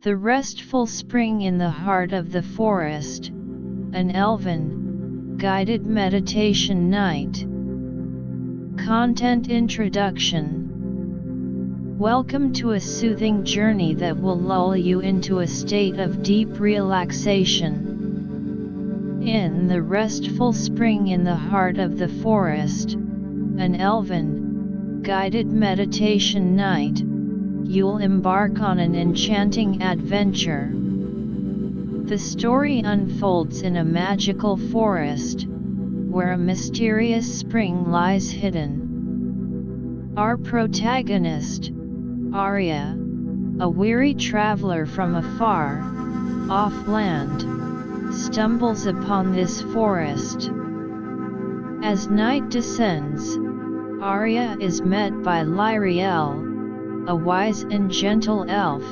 The Restful Spring in the Heart of the Forest, an Elven, guided meditation night. Content Introduction. Welcome to a soothing journey that will lull you into a state of deep relaxation. In the Restful Spring in the Heart of the Forest, an Elven, guided meditation night, you'll embark on an enchanting adventure. The story unfolds in a magical forest, where a mysterious spring lies hidden. Our protagonist, Aria, a weary traveler from a far off land, stumbles upon this forest. As night descends, Aria is met by Liriel, a wise and gentle elf.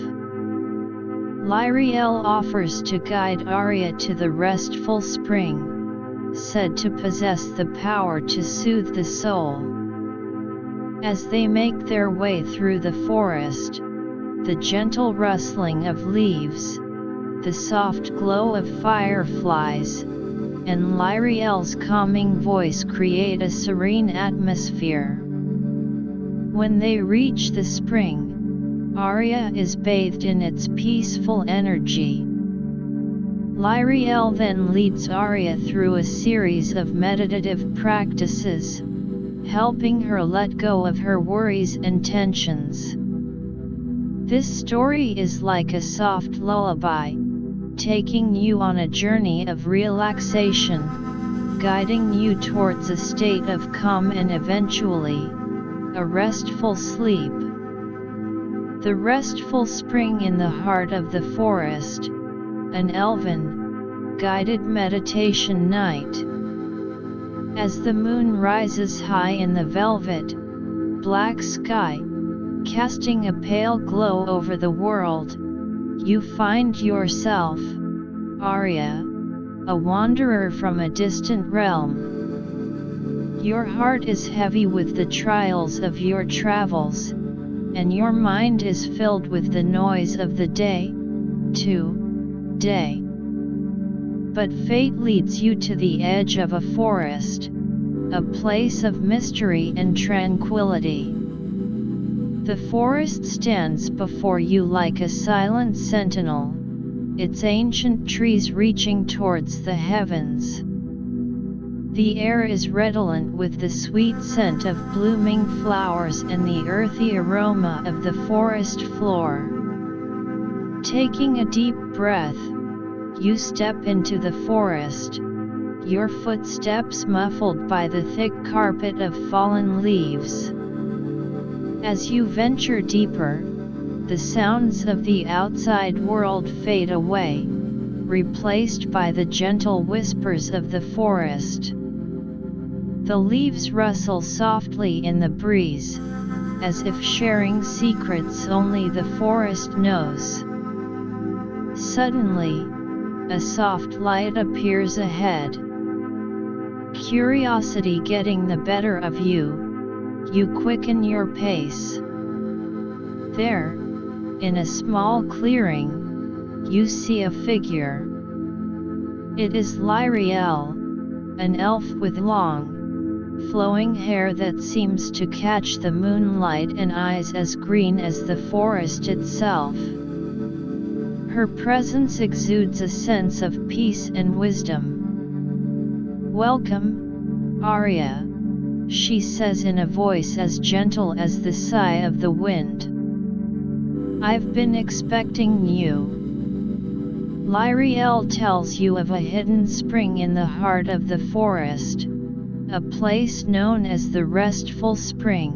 Liriel offers to guide Aria to the Restful Spring, said to possess the power to soothe the soul. As they make their way through the forest, the gentle rustling of leaves, the soft glow of fireflies, and Liriel's calming voice create a serene atmosphere. When they reach the spring, Aria is bathed in its peaceful energy. Liriel then leads Aria through a series of meditative practices, helping her let go of her worries and tensions. This story is like a soft lullaby, taking you on a journey of relaxation, guiding you towards a state of calm and eventually, a restful sleep. The Restful Spring in the Heart of the Forest, an Elven, guided meditation night. As the moon rises high in the velvet, black sky, casting a pale glow over the world, you find yourself, Aria, a wanderer from a distant realm. Your heart is heavy with the trials of your travels, and your mind is filled with the noise of the day. But fate leads you to the edge of a forest, a place of mystery and tranquility. The forest stands before you like a silent sentinel, its ancient trees reaching towards the heavens. The air is redolent with the sweet scent of blooming flowers and the earthy aroma of the forest floor. Taking a deep breath, you step into the forest, your footsteps muffled by the thick carpet of fallen leaves. As you venture deeper, the sounds of the outside world fade away, replaced by the gentle whispers of the forest. The leaves rustle softly in the breeze, as if sharing secrets only the forest knows. Suddenly, a soft light appears ahead. Curiosity getting the better of you, you quicken your pace. There, in a small clearing, you see a figure. It is Liriel, an elf with long, flowing hair that seems to catch the moonlight and eyes as green as the forest itself. Her presence exudes a sense of peace and wisdom. "Welcome, Aria," she says in a voice as gentle as the sigh of the wind. "I've been expecting you." Liriel tells you of a hidden spring in the heart of the forest, a place known as the Restful Spring.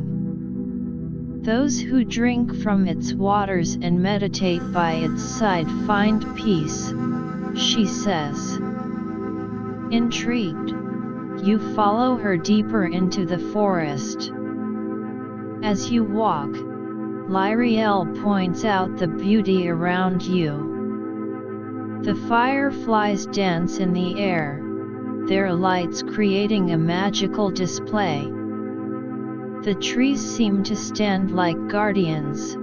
Those who drink from its waters and meditate by its side find peace, she says. Intrigued, you follow her deeper into the forest. As you walk, Liriel points out the beauty around you. The fireflies dance in the air, their lights creating a magical display. The trees seem to stand like guardians,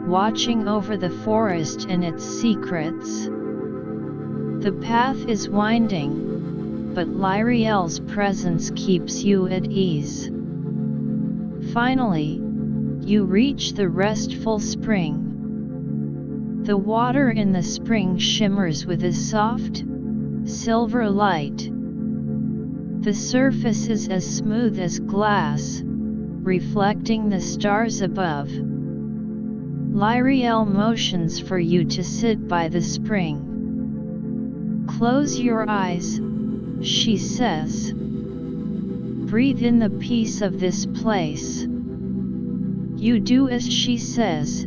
watching over the forest and its secrets. The path is winding, but Liriel's presence keeps you at ease. Finally, you reach the Restful Spring. The water in the spring shimmers with a soft, silver light. The surface is as smooth as glass, reflecting the stars above. Liriel motions for you to sit by the spring. "Close your eyes," she says. "Breathe in the peace of this place." You do as she says,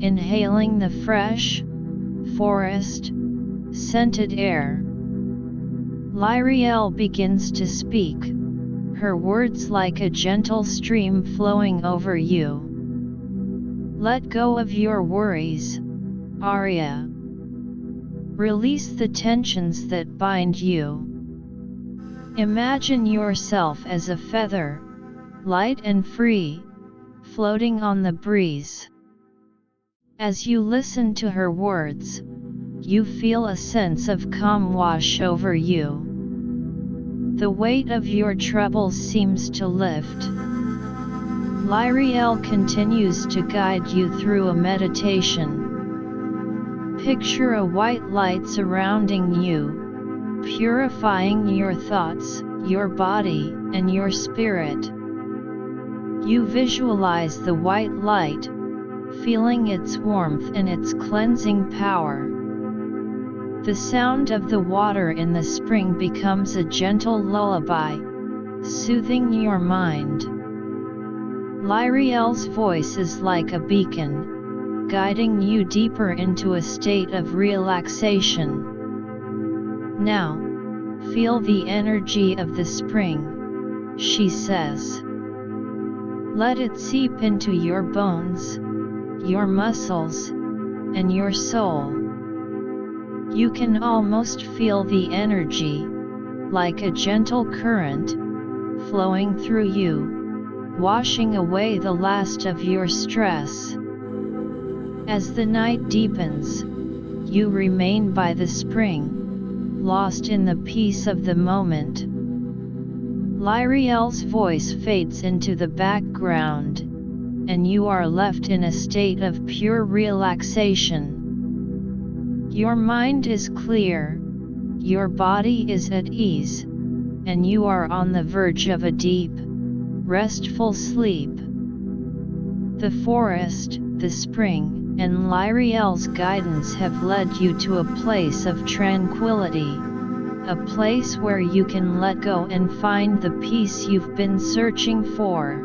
inhaling the fresh, forest, scented air. Liriel begins to speak, her words like a gentle stream flowing over you. "Let go of your worries, Aria. Release the tensions that bind you. Imagine yourself as a feather, light and free, floating on the breeze." As you listen to her words, you feel a sense of calm wash over you. The weight of your troubles seems to lift. Liriel continues to guide you through a meditation. Picture a white light surrounding you, purifying your thoughts, your body, and your spirit. You visualize the white light, feeling its warmth and its cleansing power. The sound of the water in the spring becomes a gentle lullaby, soothing your mind. Liriel's voice is like a beacon, guiding you deeper into a state of relaxation. "Now, feel the energy of the spring," she says. "Let it seep into your bones, your muscles, and your soul." You can almost feel the energy, like a gentle current, flowing through you, washing away the last of your stress. As the night deepens, you remain by the spring, lost in the peace of the moment. Liriel's voice fades into the background, and you are left in a state of pure relaxation. Your mind is clear, your body is at ease, and you are on the verge of a deep, restful sleep. The forest, the spring, and Liriel's guidance have led you to a place of tranquility, a place where you can let go and find the peace you've been searching for.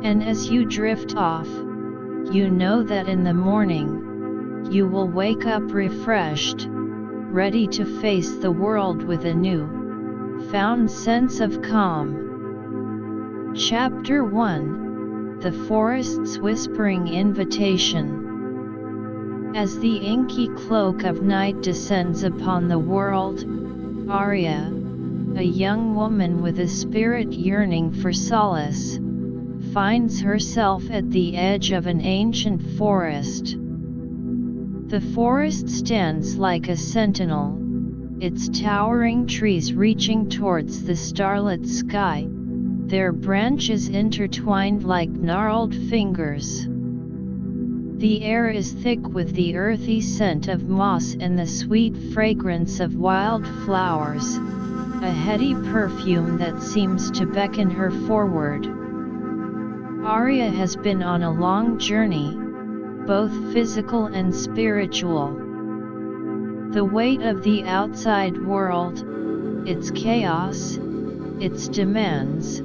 And as you drift off, you know that in the morning, you will wake up refreshed, ready to face the world with a new, found sense of calm. Chapter 1: The Forest's Whispering Invitation. As the inky cloak of night descends upon the world, Aria, a young woman with a spirit yearning for solace, finds herself at the edge of an ancient forest. The forest stands like a sentinel, its towering trees reaching towards the starlit sky, their branches intertwined like gnarled fingers. The air is thick with the earthy scent of moss and the sweet fragrance of wild flowers, a heady perfume that seems to beckon her forward. Aria has been on a long journey, both physical and spiritual. The weight of the outside world, its chaos, its demands,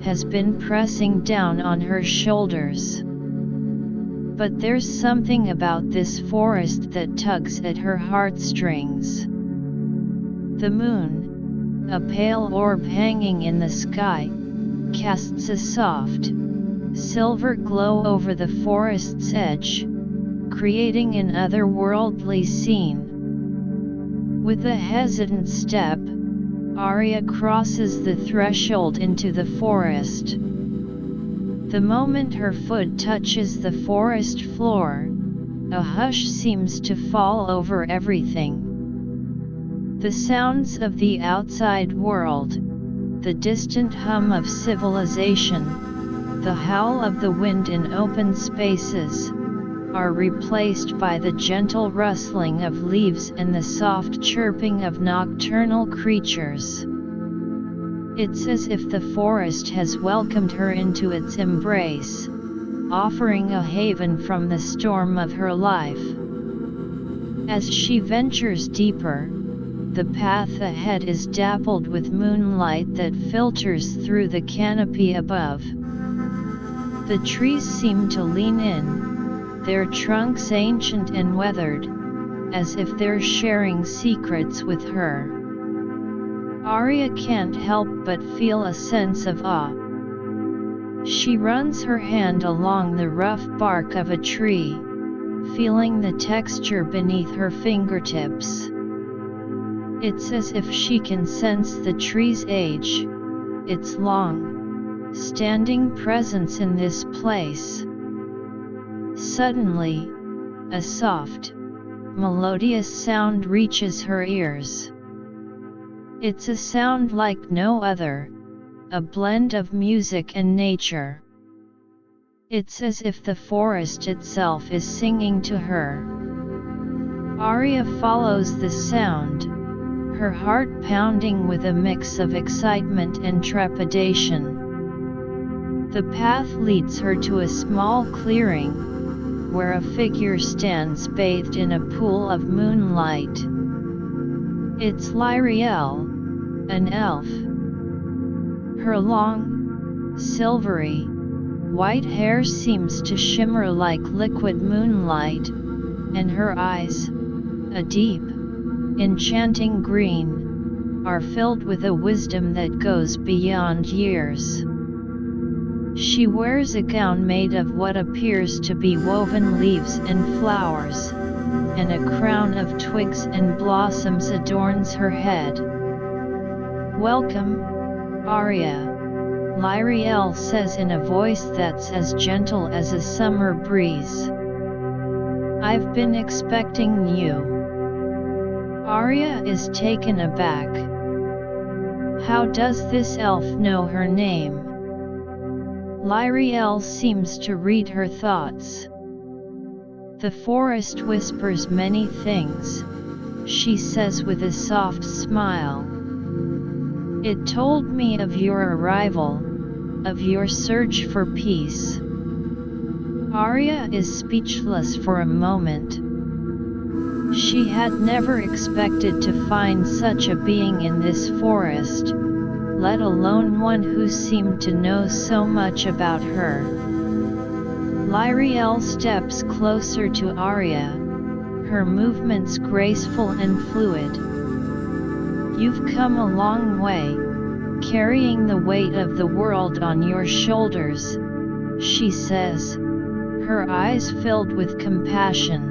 has been pressing down on her shoulders. But there's something about this forest that tugs at her heartstrings. The moon, a pale orb hanging in the sky, casts a soft, silver glow over the forest's edge, creating an otherworldly scene. With a hesitant step, Aria crosses the threshold into the forest. The moment her foot touches the forest floor, a hush seems to fall over everything. The sounds of the outside world, the distant hum of civilization, the howl of the wind in open spaces, are replaced by the gentle rustling of leaves and the soft chirping of nocturnal creatures. It's as if the forest has welcomed her into its embrace, offering a haven from the storm of her life. As she ventures deeper, the path ahead is dappled with moonlight that filters through the canopy above. The trees seem to lean in, their trunks ancient and weathered, as if they're sharing secrets with her. Aria can't help but feel a sense of awe. She runs her hand along the rough bark of a tree, feeling the texture beneath her fingertips. It's as if she can sense the tree's age, its long, standing presence in this place. Suddenly, a soft, melodious sound reaches her ears. It's a sound like no other, a blend of music and nature. It's as if the forest itself is singing to her. Aria follows the sound, her heart pounding with a mix of excitement and trepidation. The path leads her to a small clearing, where a figure stands bathed in a pool of moonlight. It's Liriel, an elf. Her long, silvery, white hair seems to shimmer like liquid moonlight, and her eyes, a deep, enchanting green, are filled with a wisdom that goes beyond years. She wears a gown made of what appears to be woven leaves and flowers, and a crown of twigs and blossoms adorns her head. "Welcome, Aria," Liriel says in a voice that's as gentle as a summer breeze. "I've been expecting you." Aria is taken aback. How does this elf know her name? Liriel seems to read her thoughts. "The forest whispers many things," she says with a soft smile. "It told me of your arrival, of your search for peace." Aria is speechless for a moment. She had never expected to find such a being in this forest, let alone one who seemed to know so much about her. Liriel steps closer to Aria, her movements graceful and fluid. "You've come a long way, carrying the weight of the world on your shoulders," she says, her eyes filled with compassion.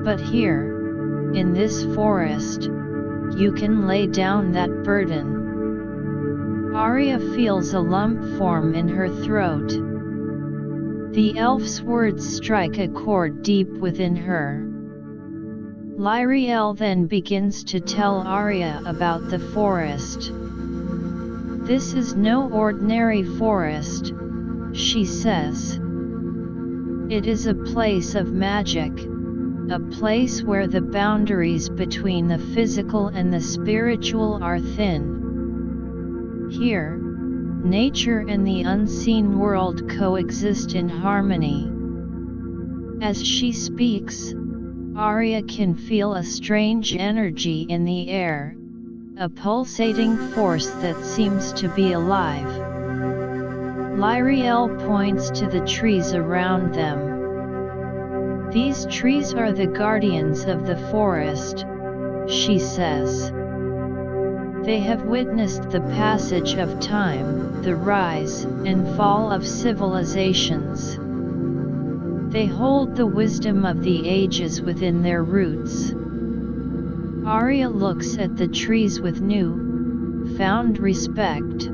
"But here, in this forest, you can lay down that burden." Aria feels a lump form in her throat. The elf's words strike a chord deep within her. Liriel then begins to tell Aria about the forest. "This is no ordinary forest," she says. "It is a place of magic, a place where the boundaries between the physical and the spiritual are thin. Here, nature and the unseen world coexist in harmony." As she speaks, Aria can feel a strange energy in the air, a pulsating force that seems to be alive. Liriel points to the trees around them. "These trees are the guardians of the forest," she says. "They have witnessed the passage of time, the rise and fall of civilizations. They hold the wisdom of the ages within their roots." Aria looks at the trees with new, found respect.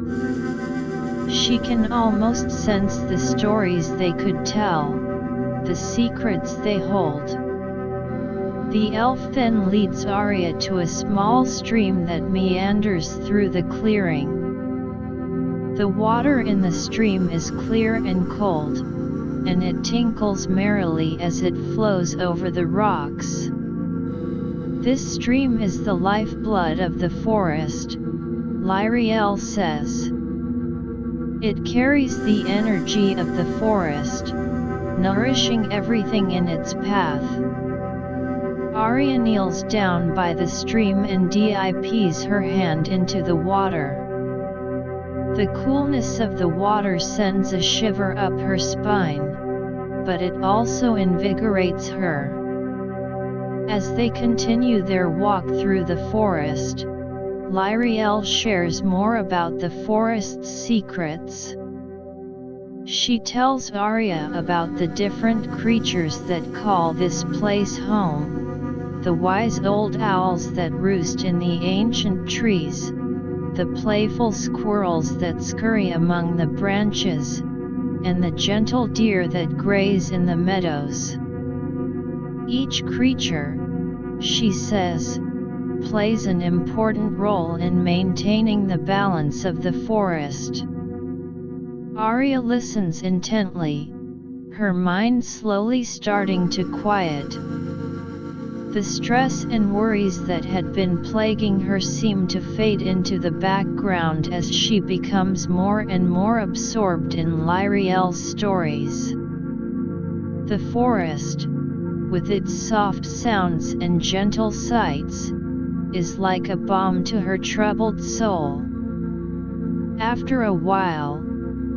She can almost sense the stories they could tell, the secrets they hold. The elf then leads Aria to a small stream that meanders through the clearing. The water in the stream is clear and cold, and it tinkles merrily as it flows over the rocks. This stream is the lifeblood of the forest, Liriel says. It carries the energy of the forest, nourishing everything in its path. Aria kneels down by the stream and dips her hand into the water. The coolness of the water sends a shiver up her spine, but it also invigorates her. As they continue their walk through the forest, Liriel shares more about the forest's secrets. She tells Aria about the different creatures that call this place home, the wise old owls that roost in the ancient trees, the playful squirrels that scurry among the branches, and the gentle deer that graze in the meadows. Each creature, she says, plays an important role in maintaining the balance of the forest. Aria listens intently, her mind slowly starting to quiet. The stress and worries that had been plaguing her seem to fade into the background as she becomes more and more absorbed in Liriel's stories. The forest, with its soft sounds and gentle sights, is like a balm to her troubled soul. After a while,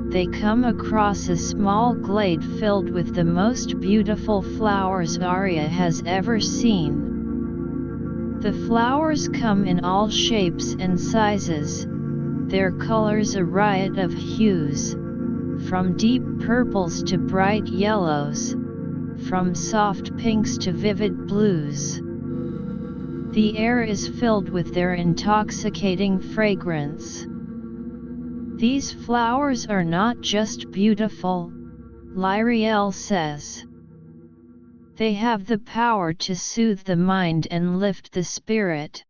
they come across a small glade filled with the most beautiful flowers Aria has ever seen. The flowers come in all shapes and sizes, their colors a riot of hues, from deep purples to bright yellows, from soft pinks to vivid blues. The air is filled with their intoxicating fragrance. These flowers are not just beautiful, Liriel says. They have the power to soothe the mind and lift the spirit.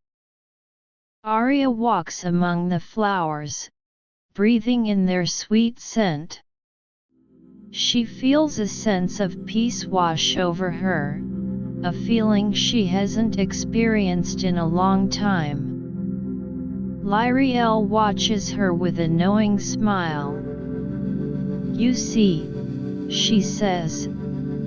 Aria walks among the flowers, breathing in their sweet scent. She feels a sense of peace wash over her, a feeling she hasn't experienced in a long time. Liriel watches her with a knowing smile. You see, she says,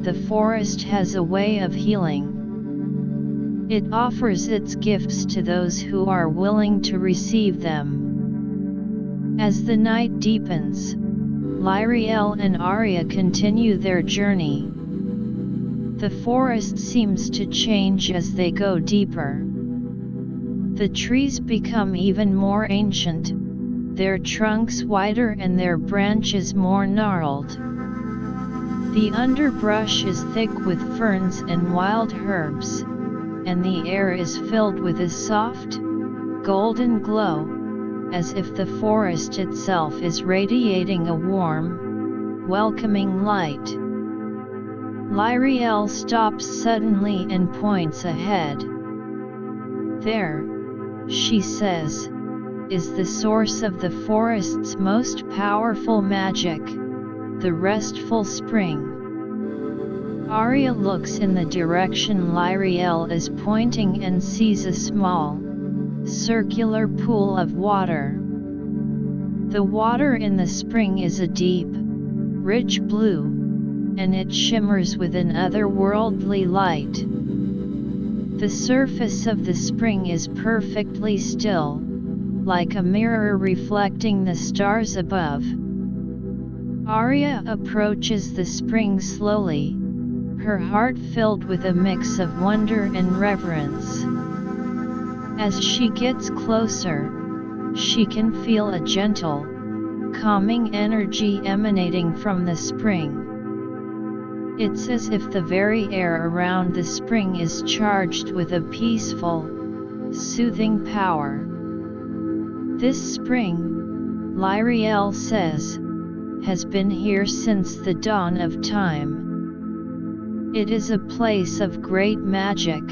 the forest has a way of healing. It offers its gifts to those who are willing to receive them. As the night deepens, Liriel and Aria continue their journey. The forest seems to change as they go deeper. The trees become even more ancient, their trunks wider and their branches more gnarled. The underbrush is thick with ferns and wild herbs, and the air is filled with a soft, golden glow, as if the forest itself is radiating a warm, welcoming light. Liriel stops suddenly and points ahead. There, she says, is the source of the forest's most powerful magic, the Restful Spring. Aria looks in the direction Liriel is pointing and sees a small, circular pool of water. The water in the spring is a deep, rich blue, and it shimmers with an otherworldly light. The surface of the spring is perfectly still, like a mirror reflecting the stars above. Aria approaches the spring slowly, her heart filled with a mix of wonder and reverence. As she gets closer, she can feel a gentle, calming energy emanating from the spring. It's as if the very air around the spring is charged with a peaceful, soothing power. This spring, Liriel says, has been here since the dawn of time. It is a place of great magic,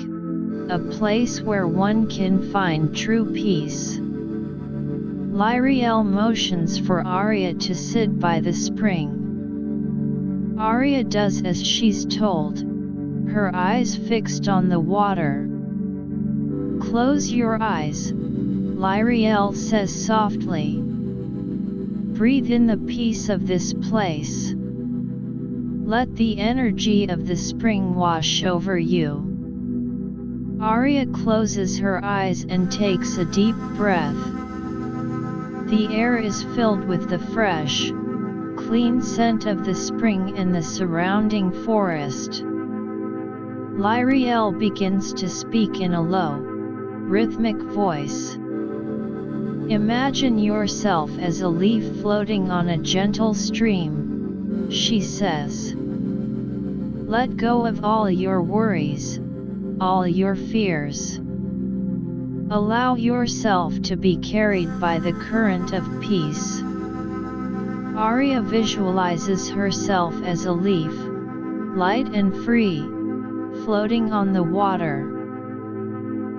a place where one can find true peace. Liriel motions for Aria to sit by the spring. Aria does as she's told, her eyes fixed on the water. Close your eyes, Liriel says softly. Breathe in the peace of this place. Let the energy of the spring wash over you. Aria closes her eyes and takes a deep breath. The air is filled with the fresh, clean scent of the spring and the surrounding forest. Liriel begins to speak in a low, rhythmic voice. Imagine yourself as a leaf floating on a gentle stream, she says. Let go of all your worries, all your fears. Allow yourself to be carried by the current of peace. Aria visualizes herself as a leaf, light and free, floating on the water.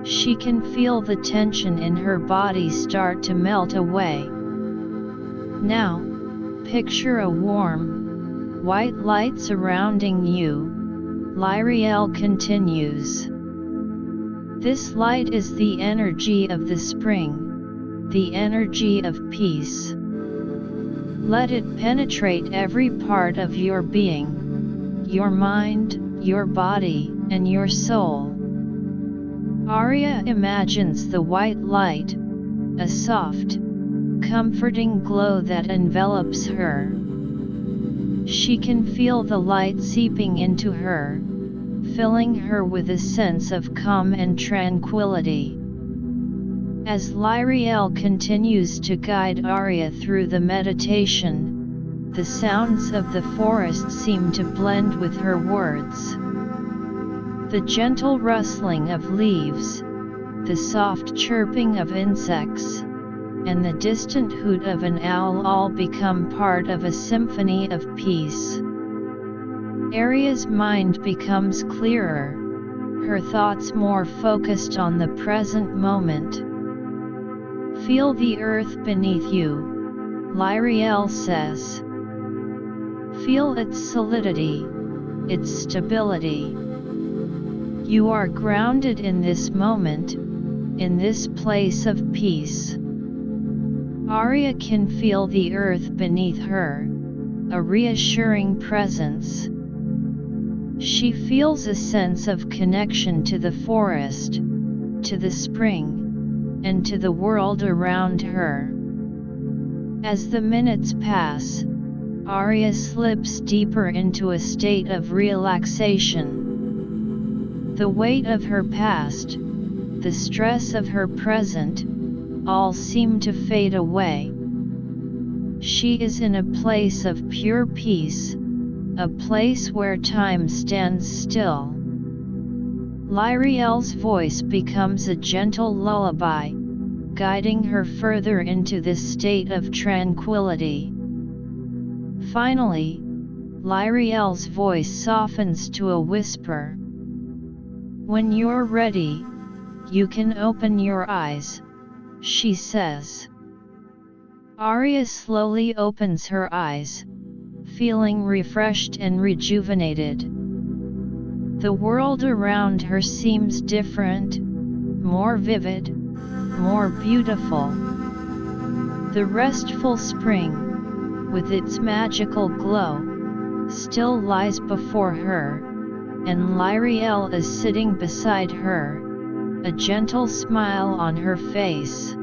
She can feel the tension in her body start to melt away. Now, picture a warm, white light surrounding you, Liriel continues. This light is the energy of the spring, the energy of peace. Let it penetrate every part of your being, your mind, your body, and your soul. Aria imagines the white light, a soft, comforting glow that envelops her. She can feel the light seeping into her, filling her with a sense of calm and tranquility. As Liriel continues to guide Aria through the meditation, the sounds of the forest seem to blend with her words. The gentle rustling of leaves, the soft chirping of insects, and the distant hoot of an owl all become part of a symphony of peace. Aria's mind becomes clearer, her thoughts more focused on the present moment. Feel the earth beneath you, Liriel says. Feel its solidity, its stability. You are grounded in this moment, in this place of peace. Aria can feel the earth beneath her, a reassuring presence. She feels a sense of connection to the forest, to the spring, and to the world around her. As the minutes pass, Aria slips deeper into a state of relaxation. The weight of her past, the stress of her present, all seem to fade away. She is in a place of pure peace, a place where time stands still. Liriel's voice becomes a gentle lullaby, guiding her further into this state of tranquility. Finally, Liriel's voice softens to a whisper. When you're ready, you can open your eyes, she says. Aria slowly opens her eyes, feeling refreshed and rejuvenated. The world around her seems different, more vivid, more beautiful. The restful spring, with its magical glow, still lies before her, and Liriel is sitting beside her, a gentle smile on her face.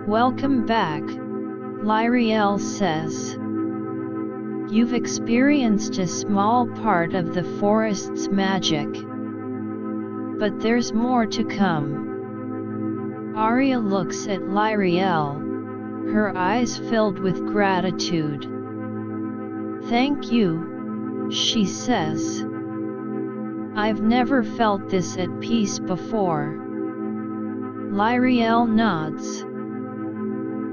Welcome back, Liriel says. You've experienced a small part of the forest's magic. But there's more to come. Aria looks at Liriel, her eyes filled with gratitude. Thank you, she says. I've never felt this at peace before. Liriel nods.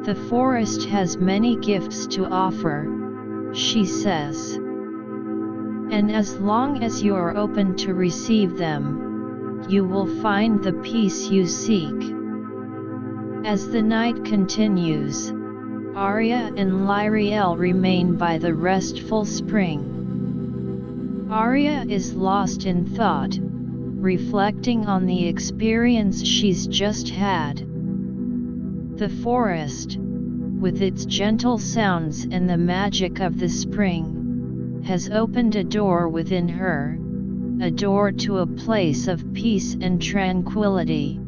The forest has many gifts to offer, she says. And as long as you are open to receive them, you will find the peace you seek. As the night continues, Aria and Liriel remain by the restful spring. Aria is lost in thought, reflecting on the experience she's just had. The forest, with its gentle sounds and the magic of the spring, has opened a door within her, a door to a place of peace and tranquility.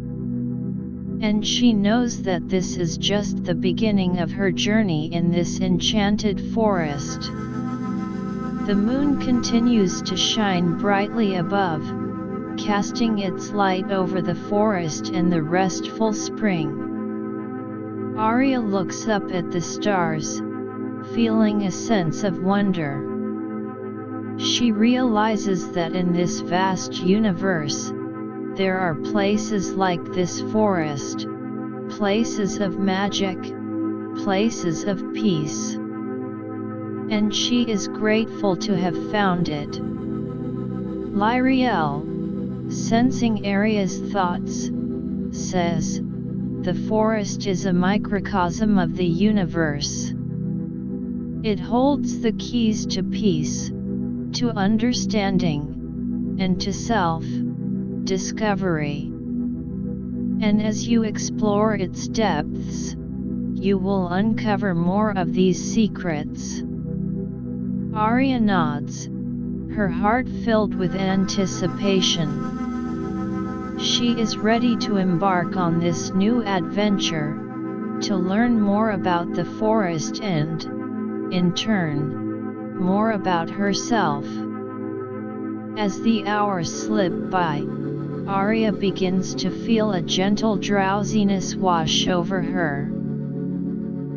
And she knows that this is just the beginning of her journey in this enchanted forest. The moon continues to shine brightly above, casting its light over the forest and the restful spring. Aria looks up at the stars, feeling a sense of wonder. She realizes that in this vast universe, there are places like this forest, places of magic, places of peace. And she is grateful to have found it. Liriel, sensing Aria's thoughts, says, "The forest is a microcosm of the universe. It holds the keys to peace, to understanding, and to self-discovery. And as you explore its depths, you will uncover more of these secrets." Aria nods, her heart filled with anticipation. She is ready to embark on this new adventure, to learn more about the forest and, in turn, more about herself. As the hours slip by, Aria begins to feel a gentle drowsiness wash over her.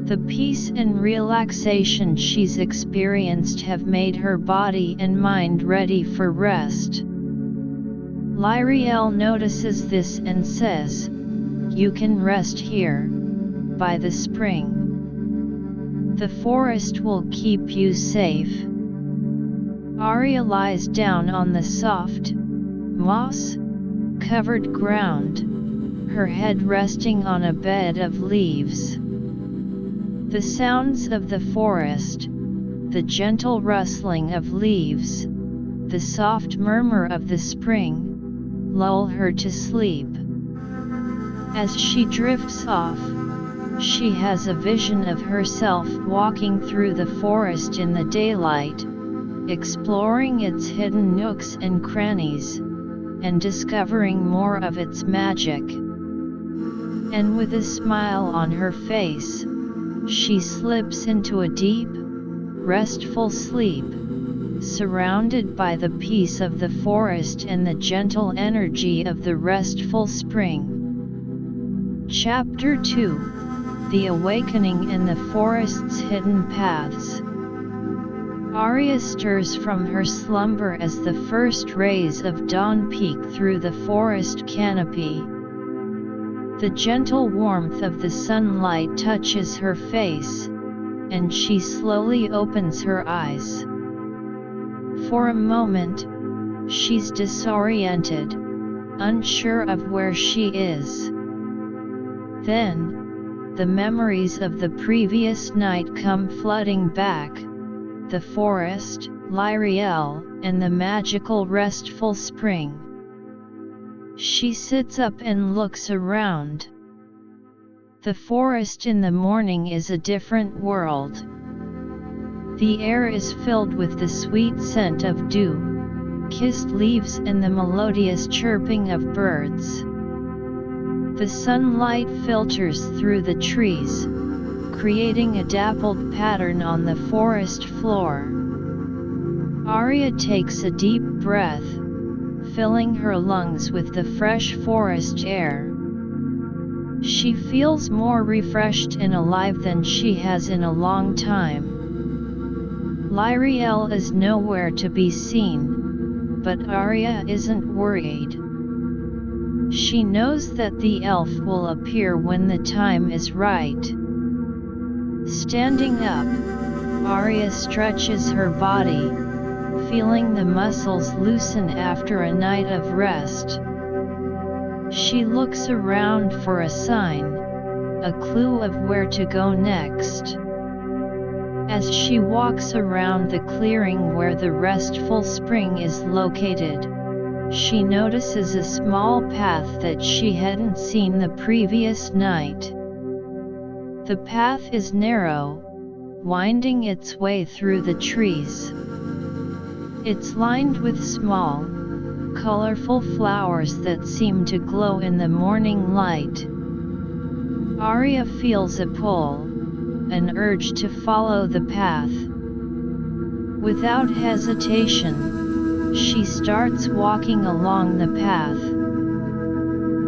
The peace and relaxation she's experienced have made her body and mind ready for rest. Liriel notices this and says, "You can rest here, by the spring. The forest will keep you safe." Aria lies down on the soft, moss-covered ground, her head resting on a bed of leaves. The sounds of the forest, the gentle rustling of leaves, the soft murmur of the spring, lull her to sleep. As she drifts off, she has a vision of herself walking through the forest in the daylight, exploring its hidden nooks and crannies, and discovering more of its magic. And with a smile on her face, she slips into a deep, restful sleep, surrounded by the peace of the forest and the gentle energy of the restful spring. Chapter 2: The Awakening and the Forest's Hidden Paths. Aria stirs from her slumber as the first rays of dawn peek through the forest canopy. The gentle warmth of the sunlight touches her face, and she slowly opens her eyes. For a moment, she's disoriented, unsure of where she is. Then, the memories of the previous night come flooding back: the forest, Liriel, and the magical restful spring. She sits up and looks around. The forest in the morning is a different world. The air is filled with the sweet scent of dew-kissed leaves and the melodious chirping of birds. The sunlight filters through the trees, creating a dappled pattern on the forest floor. Aria takes a deep breath, filling her lungs with the fresh forest air. She feels more refreshed and alive than she has in a long time. Liriel is nowhere to be seen, but Aria isn't worried. She knows that the elf will appear when the time is right. Standing up, Aria stretches her body, feeling the muscles loosen after a night of rest. She looks around for a sign, a clue of where to go next. As she walks around the clearing where the Restful Spring is located, she notices a small path that she hadn't seen the previous night. The path is narrow, winding its way through the trees. It's lined with small, colorful flowers that seem to glow in the morning light. Aria feels a pull, an urge to follow the path. Without hesitation, she starts walking along the path.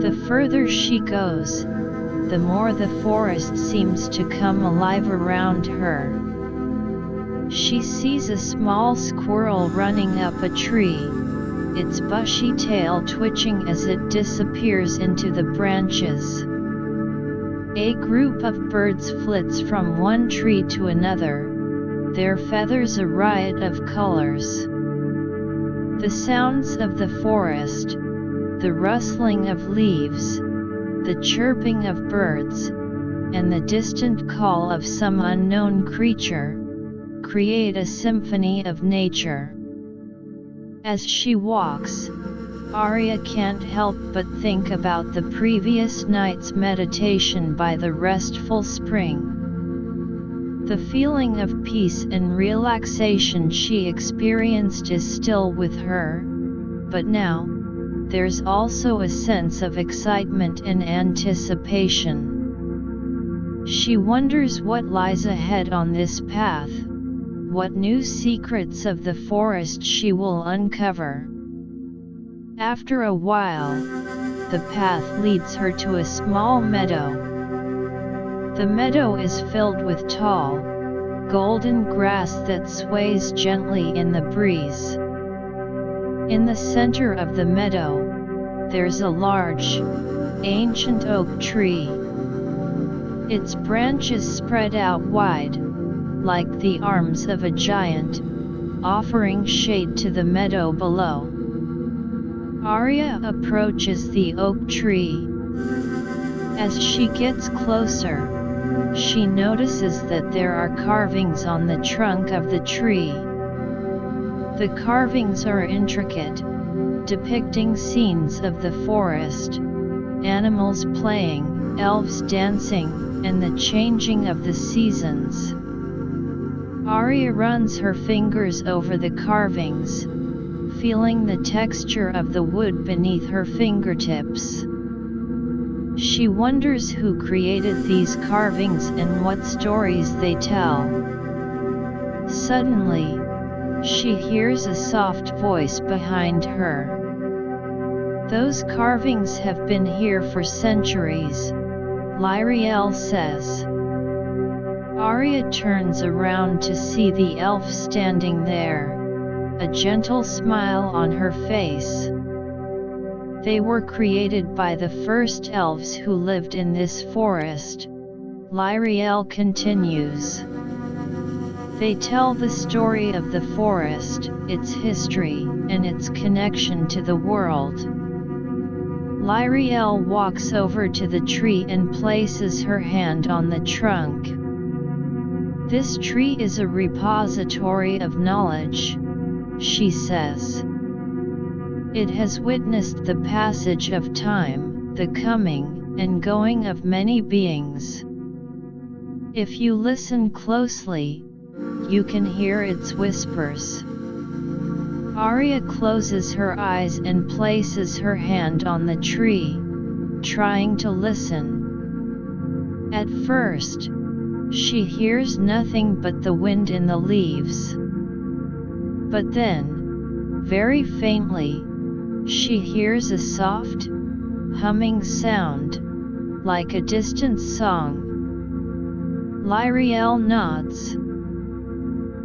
The further she goes, the more the forest seems to come alive around her. She sees a small squirrel running up a tree, its bushy tail twitching as it disappears into the branches. A group of birds flits from one tree to another, their feathers a riot of colors. The sounds of the forest, the rustling of leaves, the chirping of birds, and the distant call of some unknown creature, create a symphony of nature. As she walks, Aria can't help but think about the previous night's meditation by the Restful Spring. The feeling of peace and relaxation she experienced is still with her, but now, there's also a sense of excitement and anticipation. She wonders what lies ahead on this path, what new secrets of the forest she will uncover. After a while, the path leads her to a small meadow. The meadow is filled with tall, golden grass that sways gently in the breeze. In the center of the meadow, there's a large, ancient oak tree. Its branches spread out wide, like the arms of a giant, offering shade to the meadow below. Aria approaches the oak tree. As she gets closer, she notices that there are carvings on the trunk of the tree. The carvings are intricate, depicting scenes of the forest, animals playing, elves dancing, and the changing of the seasons. Aria runs her fingers over the carvings, feeling the texture of the wood beneath her fingertips. She wonders who created these carvings and what stories they tell. Suddenly, she hears a soft voice behind her. "Those carvings have been here for centuries," Liriel says. Aria turns around to see the elf standing there, a gentle smile on her face. "They were created by the first elves who lived in this forest," Liriel continues. "They tell the story of the forest, its history, and its connection to the world." Liriel walks over to the tree and places her hand on the trunk. "This tree is a repository of knowledge," she says. "It has witnessed the passage of time, the coming and going of many beings. If you listen closely, you can hear its whispers." Aria closes her eyes and places her hand on the tree, trying to listen. At first, she hears nothing but the wind in the leaves. But then, very faintly, she hears a soft, humming sound, like a distant song. Liriel nods.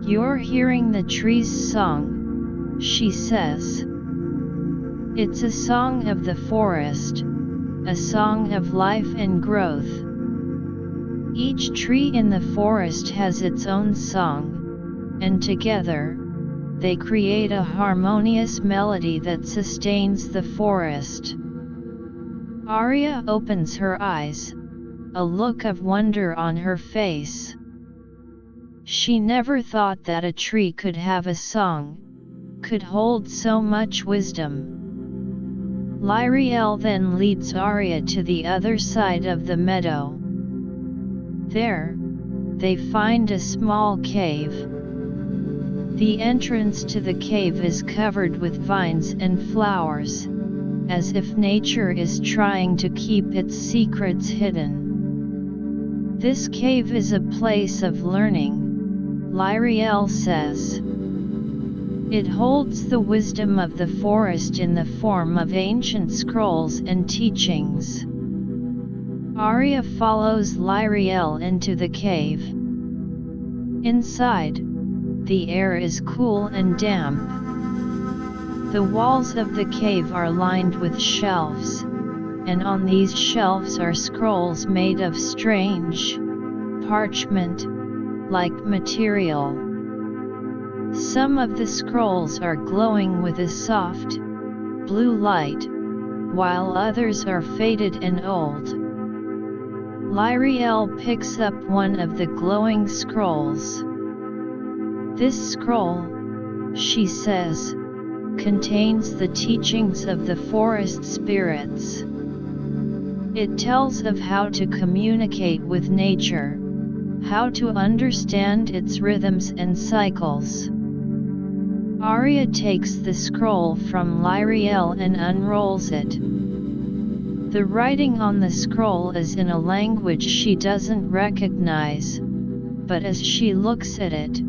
"You're hearing the tree's song," she says. "It's a song of the forest, a song of life and growth." Each tree in the forest has its own song, and together, they create a harmonious melody that sustains the forest. Aria opens her eyes, a look of wonder on her face. She never thought that a tree could have a song, could hold so much wisdom. Liriel then leads Aria to the other side of the meadow. There, they find a small cave. The entrance to the cave is covered with vines and flowers, as if nature is trying to keep its secrets hidden. This cave is a place of learning, Liriel says. It holds the wisdom of the forest in the form of ancient scrolls and teachings. Aria follows Liriel into the cave. Inside, the air is cool and damp. The walls of the cave are lined with shelves, and on these shelves are scrolls made of strange, parchment-like material. Some of the scrolls are glowing with a soft, blue light, while others are faded and old. Liriel picks up one of the glowing scrolls. This scroll, she says, contains the teachings of the forest spirits. It tells of how to communicate with nature, how to understand its rhythms and cycles. Aria takes the scroll from Liriel and unrolls it. The writing on the scroll is in a language she doesn't recognize, but as she looks at it,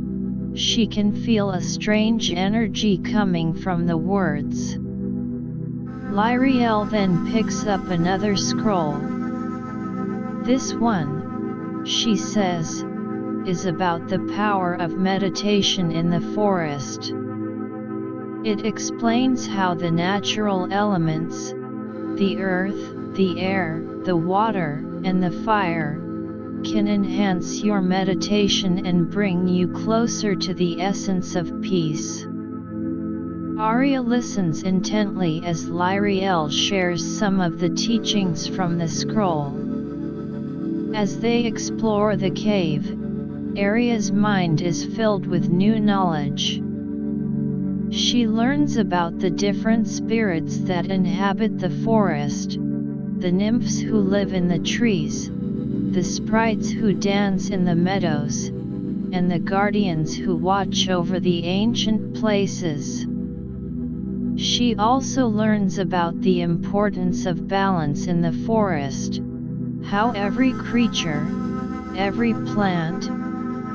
she can feel a strange energy coming from the words. Liriel then picks up another scroll. This one, she says, is about the power of meditation in the forest. It explains how the natural elements, the earth, the air, the water, and the fire, can enhance your meditation and bring you closer to the essence of peace. Aria listens intently as Liriel shares some of the teachings from the scroll. As they explore the cave, Aria's mind is filled with new knowledge. She learns about the different spirits that inhabit the forest, the nymphs who live in the trees, the sprites who dance in the meadows, and the guardians who watch over the ancient places. She also learns about the importance of balance in the forest, how every creature, every plant,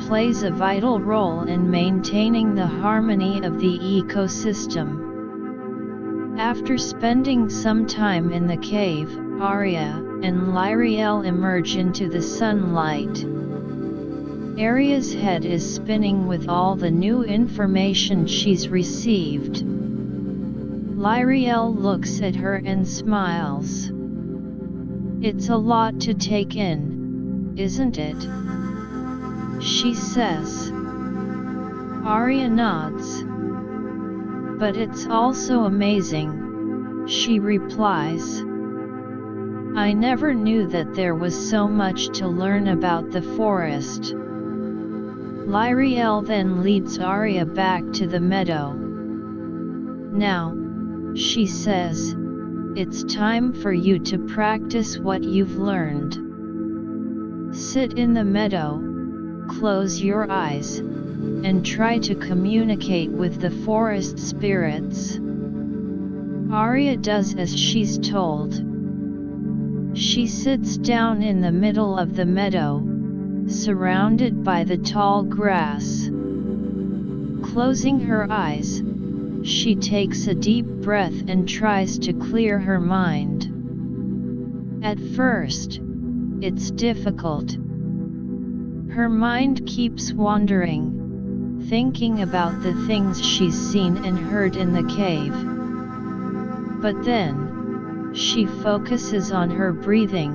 plays a vital role in maintaining the harmony of the ecosystem. After spending some time in the cave, Aria and Liriel emerge into the sunlight. Aria's head is spinning with all the new information she's received. Liriel looks at her and smiles. "It's a lot to take in, isn't it?" she says. Aria nods. "But it's also amazing," she replies. "I never knew that there was so much to learn about the forest." Liriel then leads Aria back to the meadow. "Now," she says, "it's time for you to practice what you've learned. Sit in the meadow, close your eyes, and try to communicate with the forest spirits." Aria does as she's told. She sits down in the middle of the meadow, surrounded by the tall grass. Closing her eyes, she takes a deep breath and tries to clear her mind. At first, it's difficult. Her mind keeps wandering, thinking about the things she's seen and heard in the cave. But then, she focuses on her breathing,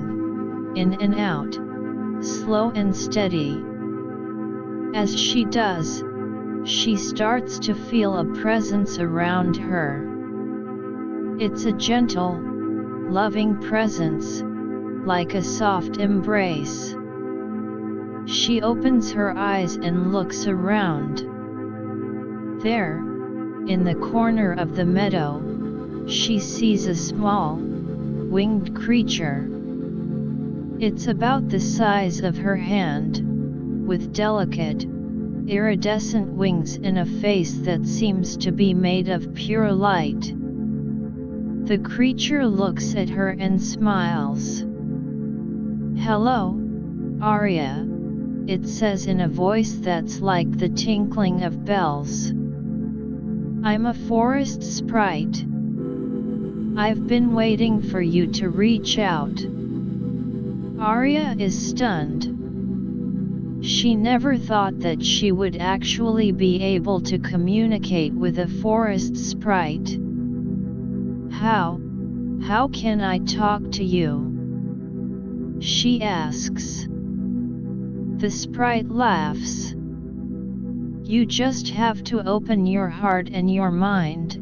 in and out, slow and steady. As she does, she starts to feel a presence around her. It's a gentle, loving presence, like a soft embrace. She opens her eyes and looks around. There, in the corner of the meadow, she sees a small, winged creature. It's about the size of her hand, with delicate, iridescent wings and a face that seems to be made of pure light. The creature looks at her and smiles. "Hello, Aria," it says in a voice that's like the tinkling of bells. "I'm a forest sprite. I've been waiting for you to reach out." Aria is stunned. She never thought that she would actually be able to communicate with a forest sprite. How can I talk to you?" she asks. The sprite laughs. "You just have to open your heart and your mind,"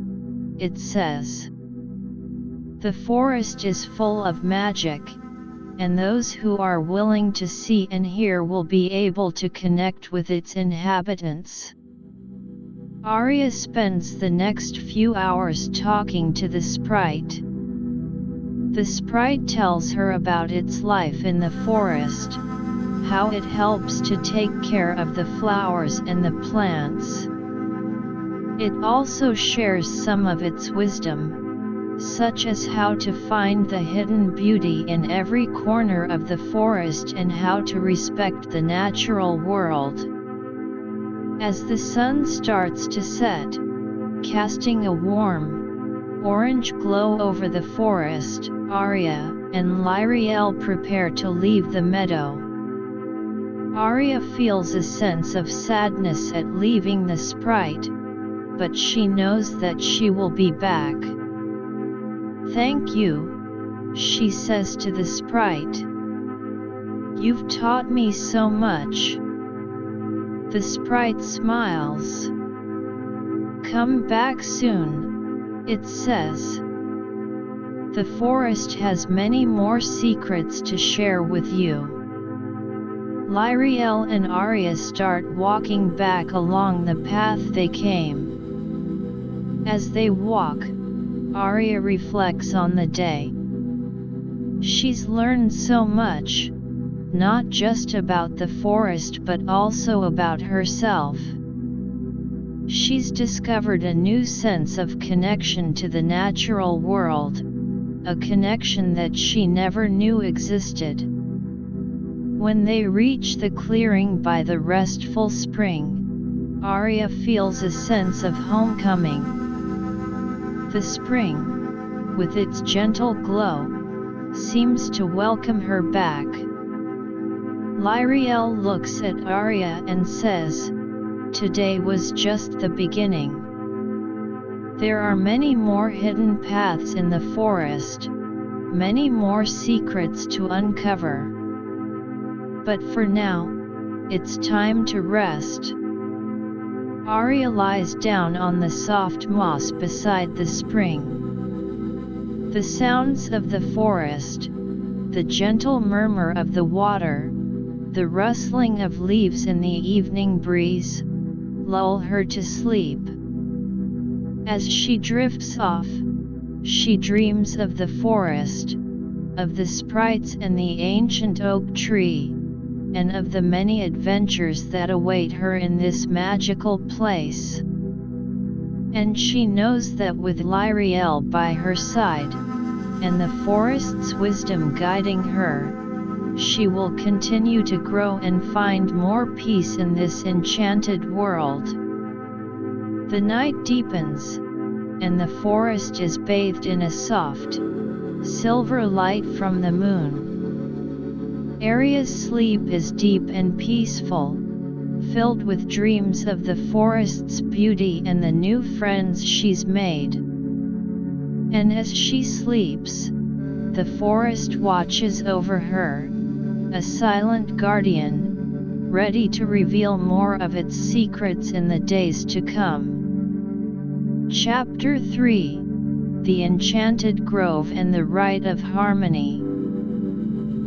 it says. "The forest is full of magic, and those who are willing to see and hear will be able to connect with its inhabitants." Aria spends the next few hours talking to the sprite. The sprite tells her about its life in the forest, how it helps to take care of the flowers and the plants. It also shares some of its wisdom, such as how to find the hidden beauty in every corner of the forest and how to respect the natural world. As the sun starts to set, casting a warm, orange glow over the forest, Aria and Liriel prepare to leave the meadow. Aria feels a sense of sadness at leaving the sprite, but she knows that she will be back. "Thank you," she says to the sprite. "You've taught me so much." The sprite smiles. "Come back soon," it says. "The forest has many more secrets to share with you." Liriel and Aria start walking back along the path they came. As they walk, Aria reflects on the day. She's learned so much, not just about the forest but also about herself. She's discovered a new sense of connection to the natural world, a connection that she never knew existed. When they reach the clearing by the Restful Spring, Aria feels a sense of homecoming. The spring, with its gentle glow, seems to welcome her back. Liriel looks at Aria and says, "Today was just the beginning. There are many more hidden paths in the forest, many more secrets to uncover. But for now, it's time to rest." Aria lies down on the soft moss beside the spring. The sounds of the forest, the gentle murmur of the water, the rustling of leaves in the evening breeze, lull her to sleep. As she drifts off, she dreams of the forest, of the sprites and the ancient oak tree, and of the many adventures that await her in this magical place. And she knows that with Liriel by her side, and the forest's wisdom guiding her, she will continue to grow and find more peace in this enchanted world. The night deepens, and the forest is bathed in a soft, silver light from the moon. Aria's sleep is deep and peaceful, filled with dreams of the forest's beauty and the new friends she's made. And as she sleeps, the forest watches over her, a silent guardian, ready to reveal more of its secrets in the days to come. Chapter 3: The Enchanted Grove and the Rite of Harmony.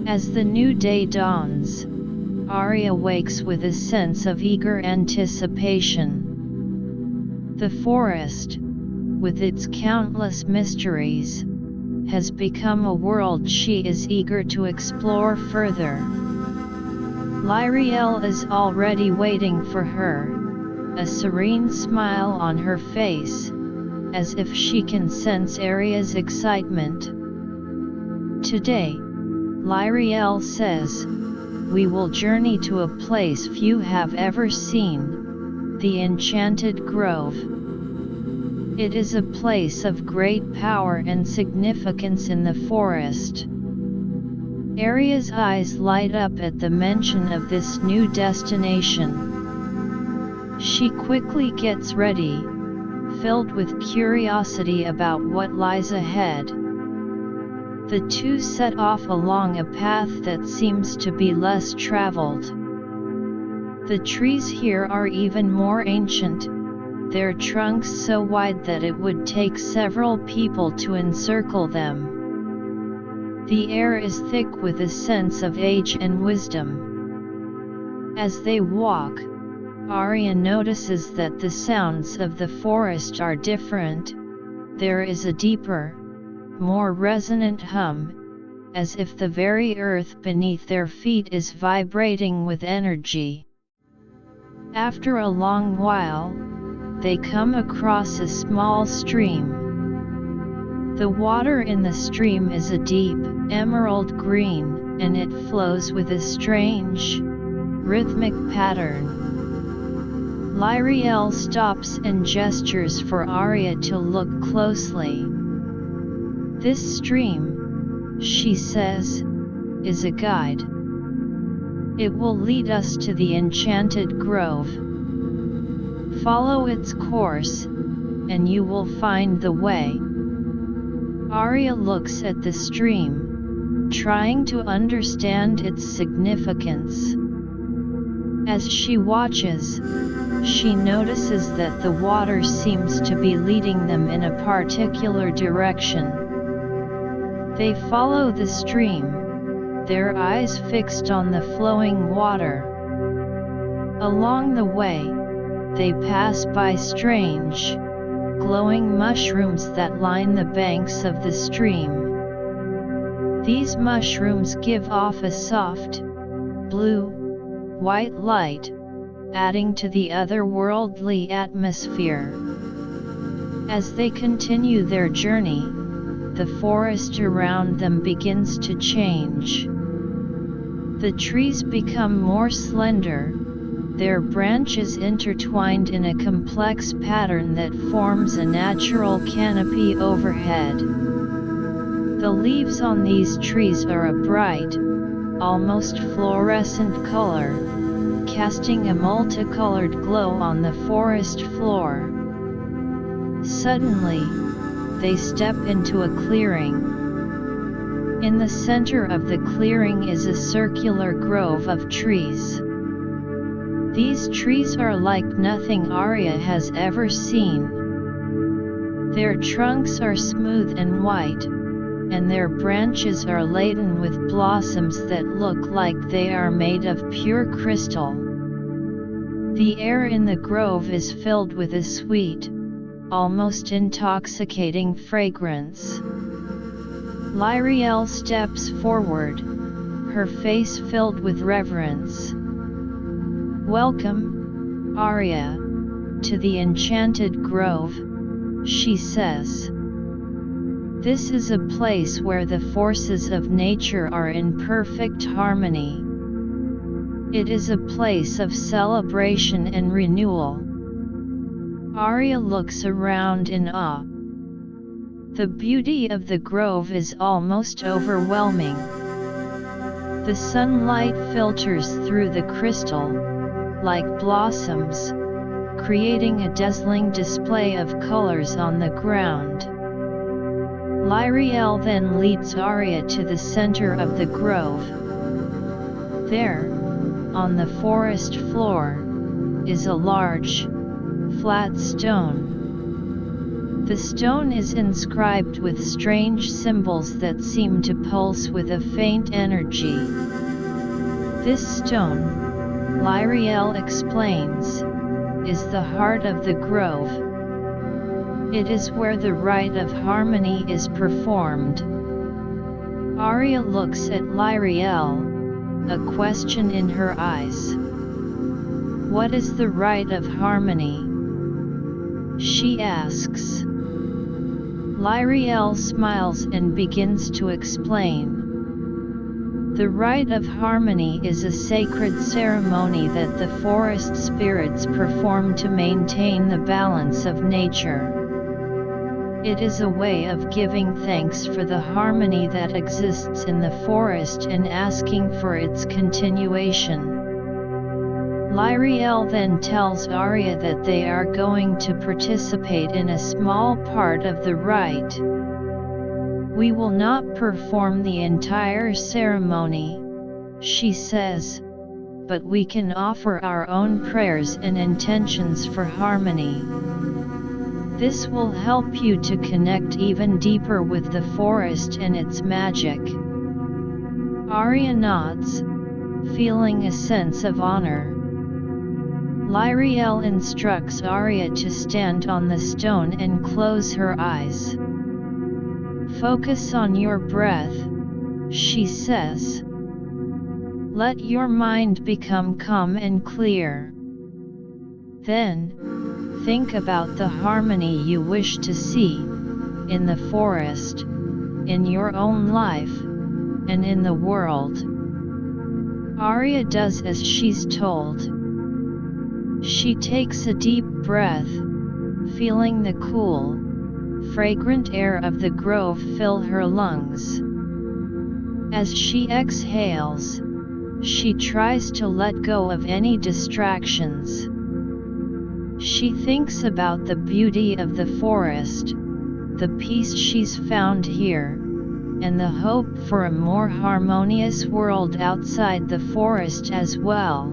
As the new day dawns, Aria wakes with a sense of eager anticipation. The forest, with its countless mysteries, has become a world she is eager to explore further. Liriel is already waiting for her, a serene smile on her face, as if she can sense Aria's excitement. Today, Liriel says, we will journey to a place few have ever seen, the Enchanted Grove. It is a place of great power and significance in the forest. Aria's eyes light up at the mention of this new destination. She quickly gets ready, filled with curiosity about what lies ahead. The two set off along a path that seems to be less traveled. The trees here are even more ancient, their trunks so wide that it would take several people to encircle them. The air is thick with a sense of age and wisdom. As they walk, Aria notices that the sounds of the forest are different. There is a deeper, more resonant hum, as if the very earth beneath their feet is vibrating with energy. After a long while, they come across a small stream. The water in the stream is a deep, emerald green, and it flows with a strange, rhythmic pattern. Liriel stops and gestures for Aria to look closely. This stream, she says, is a guide. It will lead us to the Enchanted Grove. Follow its course, and you will find the way. Aria looks at the stream, trying to understand its significance. As she watches, she notices that the water seems to be leading them in a particular direction. They follow the stream, their eyes fixed on the flowing water. Along the way, they pass by strange, glowing mushrooms that line the banks of the stream. These mushrooms give off a soft, blue-white light, adding to the otherworldly atmosphere. As they continue their journey, the forest around them begins to change. The trees become more slender, their branches intertwined in a complex pattern that forms a natural canopy overhead. The leaves on these trees are a bright, almost fluorescent color, casting a multicolored glow on the forest floor. Suddenly, they step into a clearing. In the center of the clearing is a circular grove of trees. These trees are like nothing Aria has ever seen. Their trunks are smooth and white, and their branches are laden with blossoms that look like they are made of pure crystal. The air in the grove is filled with a sweet, almost intoxicating fragrance. Liriel steps forward, her face filled with reverence. "Welcome, Aria, to the Enchanted Grove," she says. "This is a place where the forces of nature are in perfect harmony. It is a place of celebration and renewal." Aria looks around in awe. The beauty of the grove is almost overwhelming. The sunlight filters through the crystal, like blossoms, creating a dazzling display of colors on the ground. Liriel then leads Aria to the center of the grove. There, on the forest floor, is a large, flat stone. The stone is inscribed with strange symbols that seem to pulse with a faint energy. This stone, Liriel explains, is the heart of the grove. It is where the rite of harmony is performed. Aria looks at Liriel, a question in her eyes. What is the rite of harmony? She asks. Liriel smiles and begins to explain. The rite of harmony is a sacred ceremony that the forest spirits perform to maintain the balance of nature. It is a way of giving thanks for the harmony that exists in the forest and asking for its continuation. Liriel then tells Aria that they are going to participate in a small part of the rite. We will not perform the entire ceremony, she says, but we can offer our own prayers and intentions for harmony. This will help you to connect even deeper with the forest and its magic. Aria nods, feeling a sense of honor. Liriel instructs Aria to stand on the stone and close her eyes. Focus on your breath, she says. Let your mind become calm and clear. Then, think about the harmony you wish to see, in the forest, in your own life, and in the world. Aria does as she's told. She takes a deep breath, feeling the cool, fragrant air of the grove fill her lungs. As she exhales, she tries to let go of any distractions. She thinks about the beauty of the forest, the peace she's found here, and the hope for a more harmonious world outside the forest as well.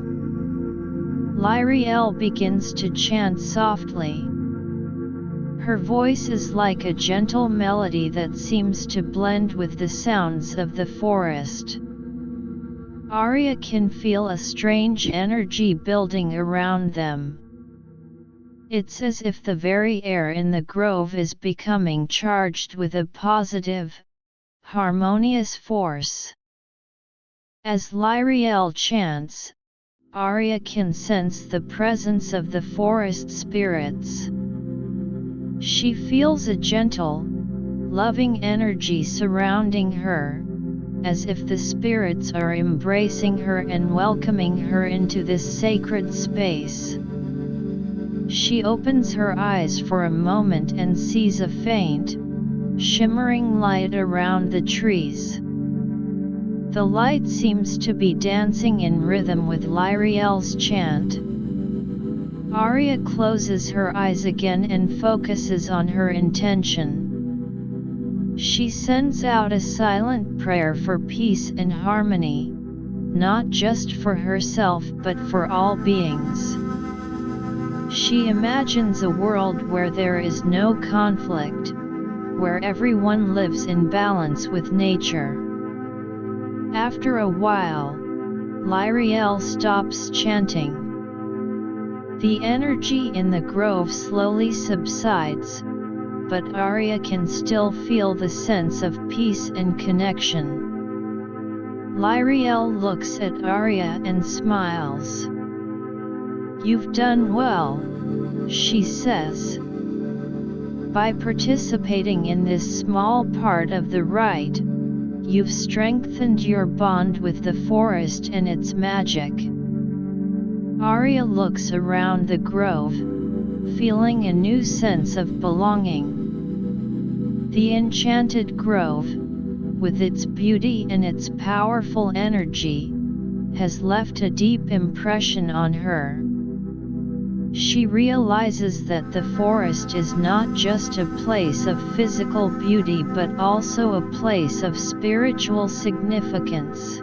Liriel begins to chant softly. Her voice is like a gentle melody that seems to blend with the sounds of the forest. Aria can feel a strange energy building around them. It's as if the very air in the grove is becoming charged with a positive, harmonious force. As Liriel chants, Aria can sense the presence of the forest spirits. She feels a gentle, loving energy surrounding her, as if the spirits are embracing her and welcoming her into this sacred space. She opens her eyes for a moment and sees a faint, shimmering light around the trees. The light seems to be dancing in rhythm with Liriel's chant. Aria closes her eyes again and focuses on her intention. She sends out a silent prayer for peace and harmony, not just for herself but for all beings. She imagines a world where there is no conflict, where everyone lives in balance with nature. After a while, Liriel stops chanting. The energy in the grove slowly subsides, but Aria can still feel the sense of peace and connection. Liriel looks at Aria and smiles. You've done well, she says. By participating in this small part of the rite, you've strengthened your bond with the forest and its magic. Aria looks around the grove, feeling a new sense of belonging. The enchanted grove, with its beauty and its powerful energy, has left a deep impression on her. She realizes that the forest is not just a place of physical beauty but also a place of spiritual significance.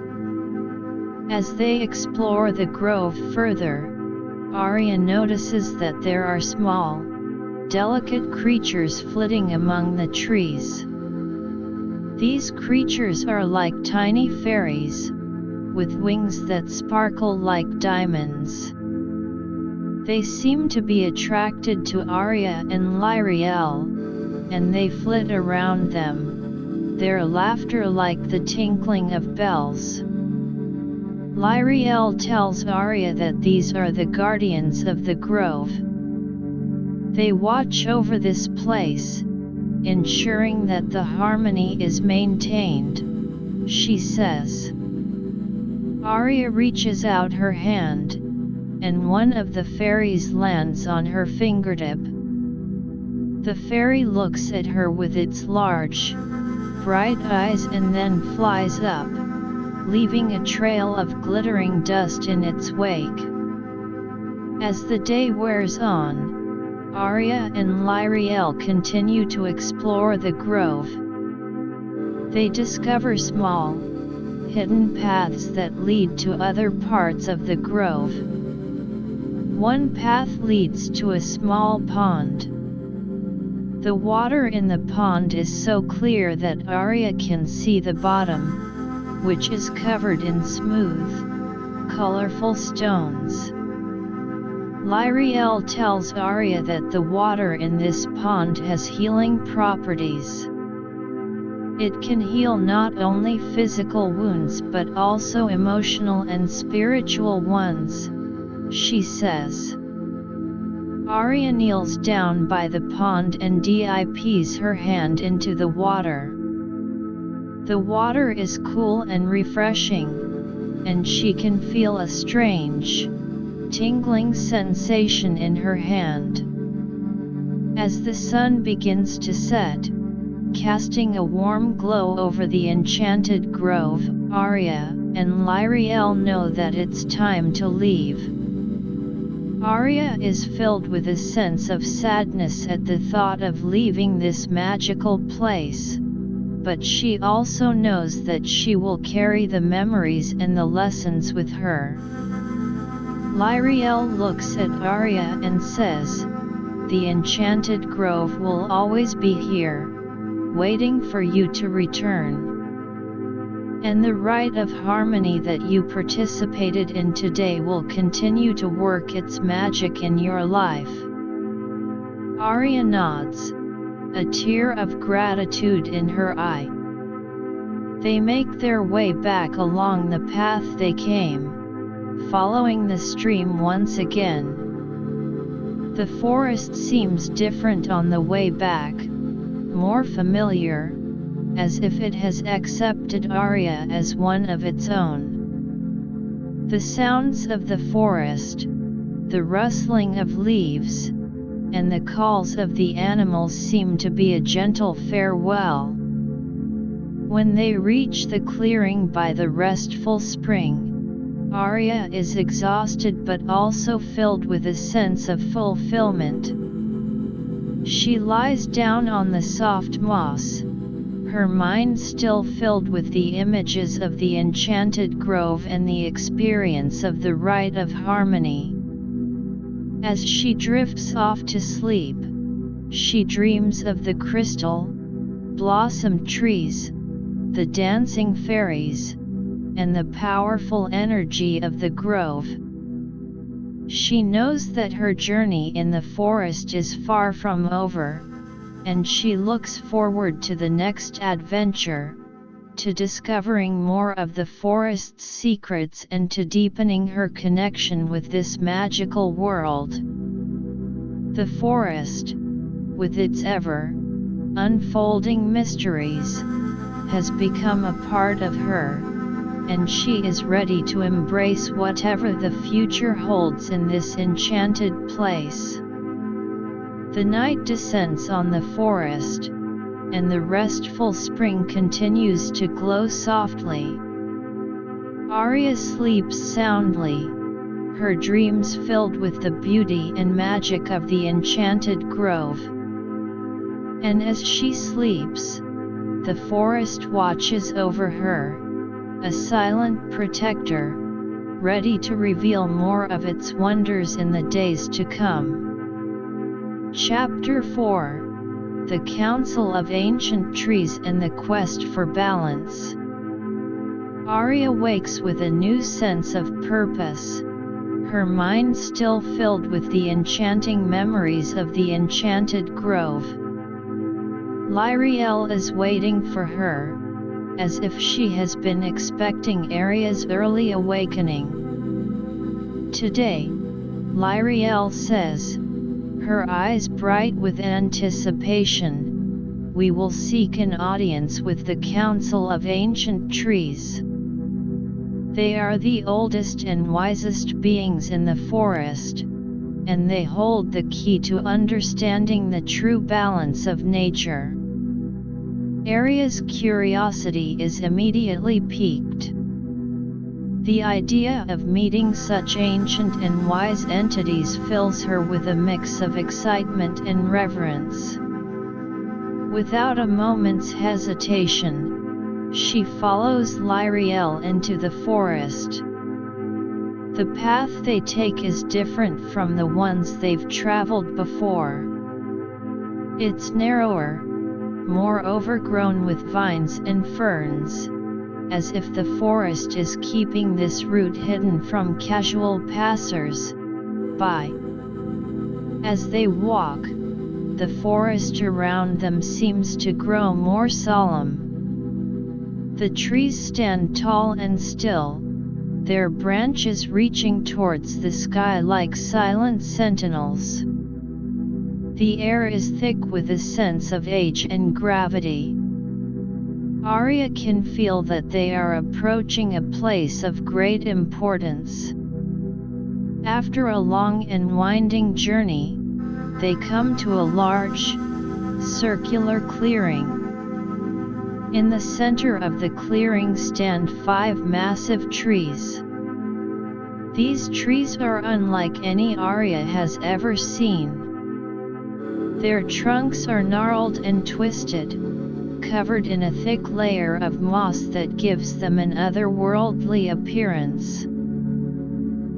As they explore the grove further, Aria notices that there are small, delicate creatures flitting among the trees. These creatures are like tiny fairies, with wings that sparkle like diamonds. They seem to be attracted to Aria and Liriel, and they flit around them, their laughter like the tinkling of bells. Liriel tells Aria that these are the guardians of the grove. They watch over this place, ensuring that the harmony is maintained, she says. Aria reaches out her hand, and one of the fairies lands on her fingertip. The fairy looks at her with its large, bright eyes and then flies up, leaving a trail of glittering dust in its wake. As the day wears on, Aria and Liriel continue to explore the grove. They discover small, hidden paths that lead to other parts of the grove. One path leads to a small pond. The water in the pond is so clear that Aria can see the bottom, which is covered in smooth, colorful stones. Liriel tells Aria that the water in this pond has healing properties. It can heal not only physical wounds but also emotional and spiritual ones, she says. Aria kneels down by the pond and dips her hand into the water. The water is cool and refreshing, and she can feel a strange, tingling sensation in her hand. As the sun begins to set, casting a warm glow over the enchanted grove, Aria and Liriel know that it's time to leave. Aria is filled with a sense of sadness at the thought of leaving this magical place, but she also knows that she will carry the memories and the lessons with her. Liriel looks at Aria and says, "The enchanted grove will always be here, waiting for you to return. And the rite of harmony that you participated in today will continue to work its magic in your life." Aria nods, a tear of gratitude in her eye. They make their way back along the path they came, following the stream once again. The forest seems different on the way back, more familiar, as if it has accepted Aria as one of its own. The sounds of the forest, the rustling of leaves, and the calls of the animals seem to be a gentle farewell. When they reach the clearing by the Restful Spring, Aria is exhausted but also filled with a sense of fulfillment. She lies down on the soft moss, her mind still filled with the images of the enchanted grove and the experience of the rite of harmony. As she drifts off to sleep, she dreams of the crystal, blossomed trees, the dancing fairies, and the powerful energy of the grove. She knows that her journey in the forest is far from over, and she looks forward to the next adventure, to discovering more of the forest's secrets and to deepening her connection with this magical world. The forest, with its ever-unfolding mysteries, has become a part of her, and she is ready to embrace whatever the future holds in this enchanted place. The night descends on the forest, and the Restful Spring continues to glow softly. Aria sleeps soundly, her dreams filled with the beauty and magic of the enchanted grove. And as she sleeps, the forest watches over her, a silent protector, ready to reveal more of its wonders in the days to come. Chapter 4: The Council of Ancient Trees and the Quest for Balance. Aria wakes with a new sense of purpose, her mind still filled with the enchanting memories of the enchanted grove. Liriel is waiting for her, as if she has been expecting Aria's early awakening. Today, Liriel says, her eyes bright with anticipation, we will seek an audience with the Council of Ancient Trees. They are the oldest and wisest beings in the forest, and they hold the key to understanding the true balance of nature. Aria's curiosity is immediately piqued. The idea of meeting such ancient and wise entities fills her with a mix of excitement and reverence. Without a moment's hesitation, she follows Liriel into the forest. The path they take is different from the ones they've traveled before. It's narrower, more overgrown with vines and ferns, as if the forest is keeping this route hidden from casual passers-by. As they walk, the forest around them seems to grow more solemn. The trees stand tall and still, their branches reaching towards the sky like silent sentinels. The air is thick with a sense of age and gravity. Aria can feel that they are approaching a place of great importance. After a long and winding journey, they come to a large, circular clearing. In the center of the clearing stand 5 massive trees. These trees are unlike any Aria has ever seen. Their trunks are gnarled and twisted, covered in a thick layer of moss that gives them an otherworldly appearance.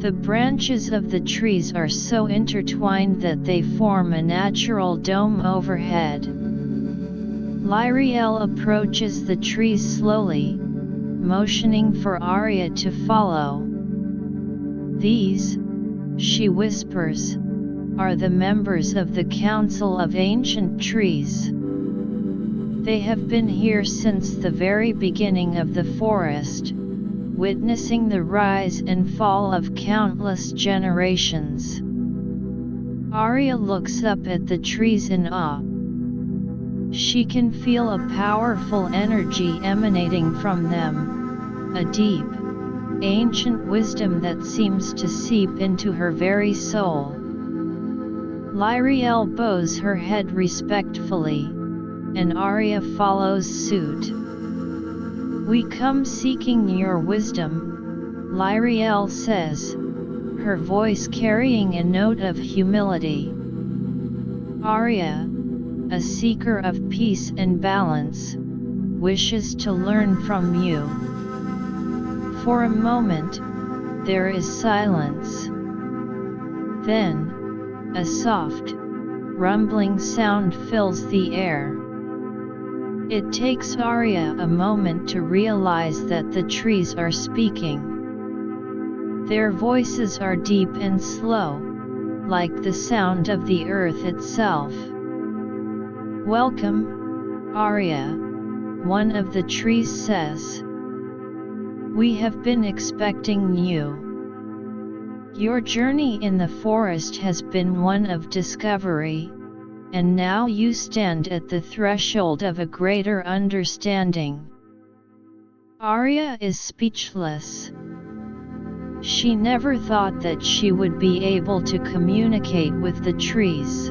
The branches of the trees are so intertwined that they form a natural dome overhead. Liriel approaches the trees slowly, motioning for Aria to follow. These, she whispers, are the members of the Council of Ancient Trees. They have been here since the very beginning of the forest, witnessing the rise and fall of countless generations. Aria looks up at the trees in awe. She can feel a powerful energy emanating from them, a deep, ancient wisdom that seems to seep into her very soul. Liriel bows her head respectfully, and Aria follows suit. "We come seeking your wisdom," Liriel says, her voice carrying a note of humility. Aria, a seeker of peace and balance, wishes to learn from you. For a moment, there is silence. Then, a soft, rumbling sound fills the air. It takes Aria a moment to realize that the trees are speaking. Their voices are deep and slow, like the sound of the earth itself. "Welcome, Aria," one of the trees says. "We have been expecting you. Your journey in the forest has been one of discovery, and now you stand at the threshold of a greater understanding." Aria is speechless. She never thought that she would be able to communicate with the trees.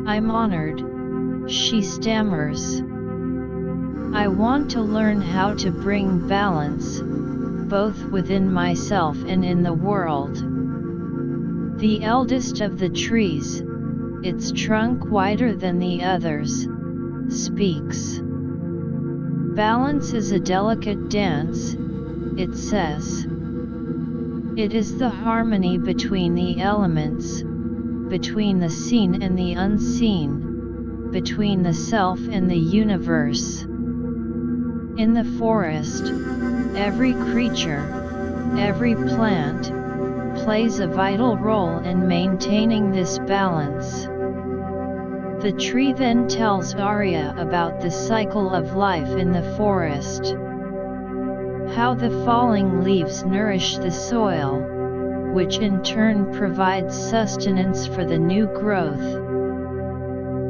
I'm honored," she stammers. "I want to learn how to bring balance, both within myself and in the world." The eldest of the trees, its trunk wider than the others, speaks. "Balance is a delicate dance. it says. It is the harmony between the elements, between the seen and the unseen, between the self and the universe. In the forest, every creature, every plant, plays a vital role in maintaining this balance. The tree then tells Aria about the cycle of life in the forest. How the falling leaves nourish the soil, which in turn provides sustenance for the new growth.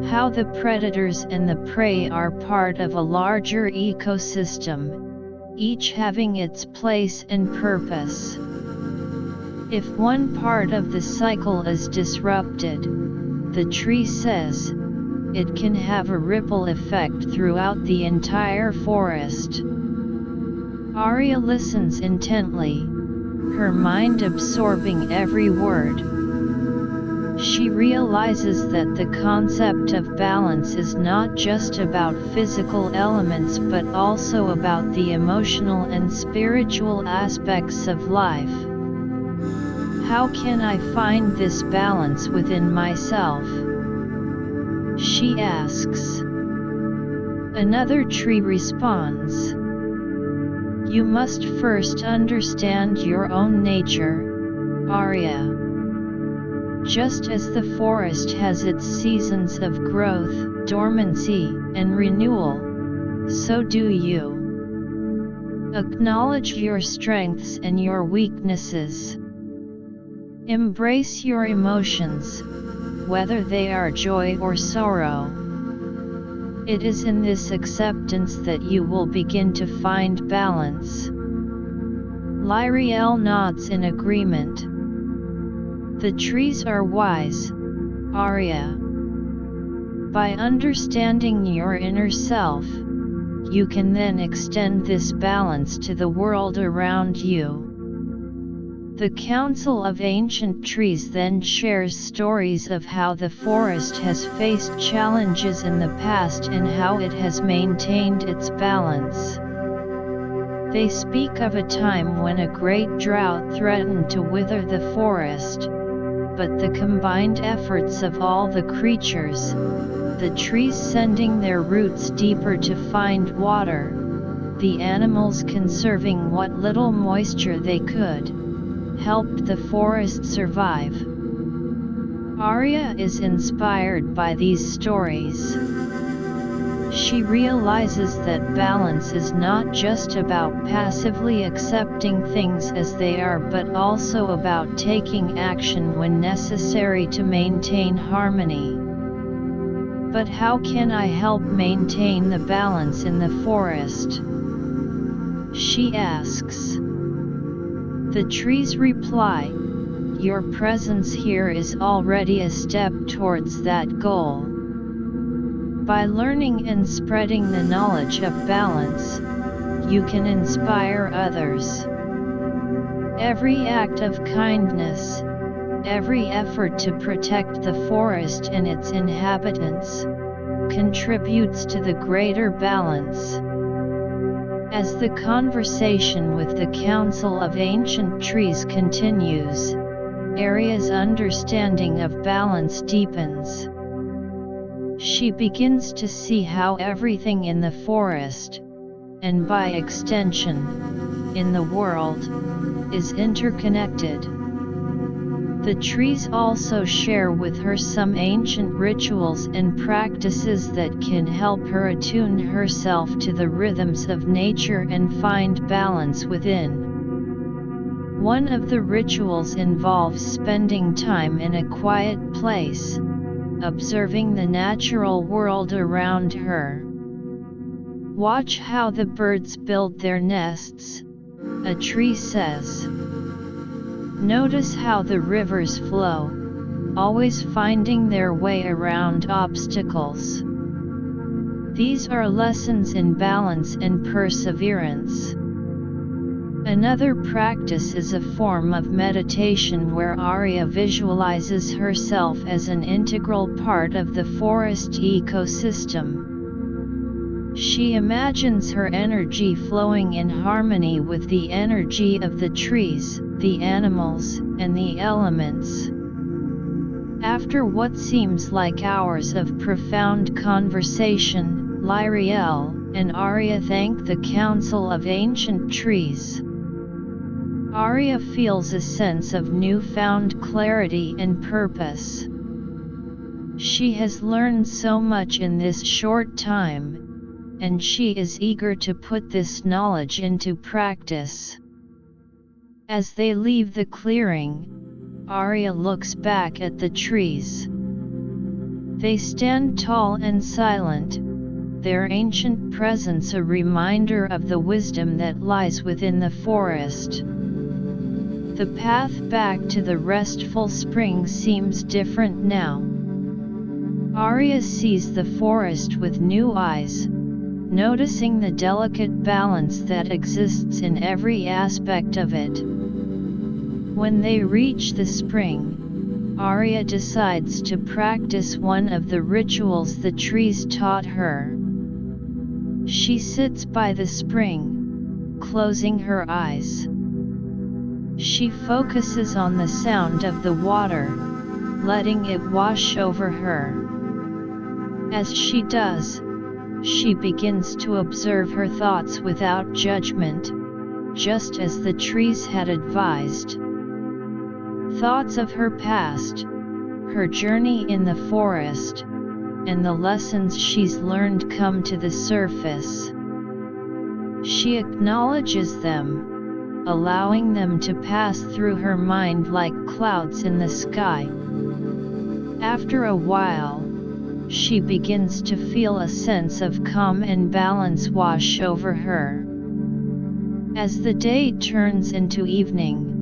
How the predators and the prey are part of a larger ecosystem, each having its place and purpose. If one part of the cycle is disrupted, the tree says, it can have a ripple effect throughout the entire forest. Aria listens intently, her mind absorbing every word. She realizes that the concept of balance is not just about physical elements but also about the emotional and spiritual aspects of life. How can I find this balance within myself? She asks. Another tree responds. You must first understand your own nature, Aria. Just as the forest has its seasons of growth, dormancy, and renewal, so do you. Acknowledge your strengths and your weaknesses. Embrace your emotions, whether they are joy or sorrow. It is in this acceptance that you will begin to find balance. Liriel nods in agreement. The trees are wise, Aria. By understanding your inner self, you can then extend this balance to the world around you. The Council of Ancient Trees then shares stories of how the forest has faced challenges in the past and how it has maintained its balance. They speak of a time when a great drought threatened to wither the forest, but the combined efforts of all the creatures, the trees sending their roots deeper to find water, the animals conserving what little moisture they could, helped the forest survive. Aria is inspired by these stories. She realizes that balance is not just about passively accepting things as they are but also about taking action when necessary to maintain harmony. But how can I help maintain the balance in the forest? She asks. The trees reply, your presence here is already a step towards that goal. By learning and spreading the knowledge of balance, you can inspire others. Every act of kindness, every effort to protect the forest and its inhabitants, contributes to the greater balance. As the conversation with the Council of Ancient Trees continues, Aria's understanding of balance deepens. She begins to see how everything in the forest, and by extension, in the world, is interconnected. The trees also share with her some ancient rituals and practices that can help her attune herself to the rhythms of nature and find balance within. One of the rituals involves spending time in a quiet place, observing the natural world around her. Watch how the birds build their nests, a tree says. Notice how the rivers flow, always finding their way around obstacles. These are lessons in balance and perseverance. Another practice is a form of meditation where Aria visualizes herself as an integral part of the forest ecosystem. She imagines her energy flowing in harmony with the energy of the trees, the animals, and the elements. After what seems like hours of profound conversation, Liriel and Aria thank the Council of Ancient Trees. Aria feels a sense of newfound clarity and purpose. She has learned so much in this short time, and she is eager to put this knowledge into practice. As they leave the clearing, Aria looks back at the trees. They stand tall and silent, their ancient presence a reminder of the wisdom that lies within the forest. The path back to the Restful Spring seems different now. Aria sees the forest with new eyes, noticing the delicate balance that exists in every aspect of it. When they reach the spring, Aria decides to practice one of the rituals the trees taught her. She sits by the spring, closing her eyes. She focuses on the sound of the water, letting it wash over her. As she does, she begins to observe her thoughts without judgment, just as the trees had advised. Thoughts of her past, her journey in the forest, and the lessons she's learned come to the surface. She acknowledges them, allowing them to pass through her mind like clouds in the sky. After a while, she begins to feel a sense of calm and balance wash over her. As the day turns into evening,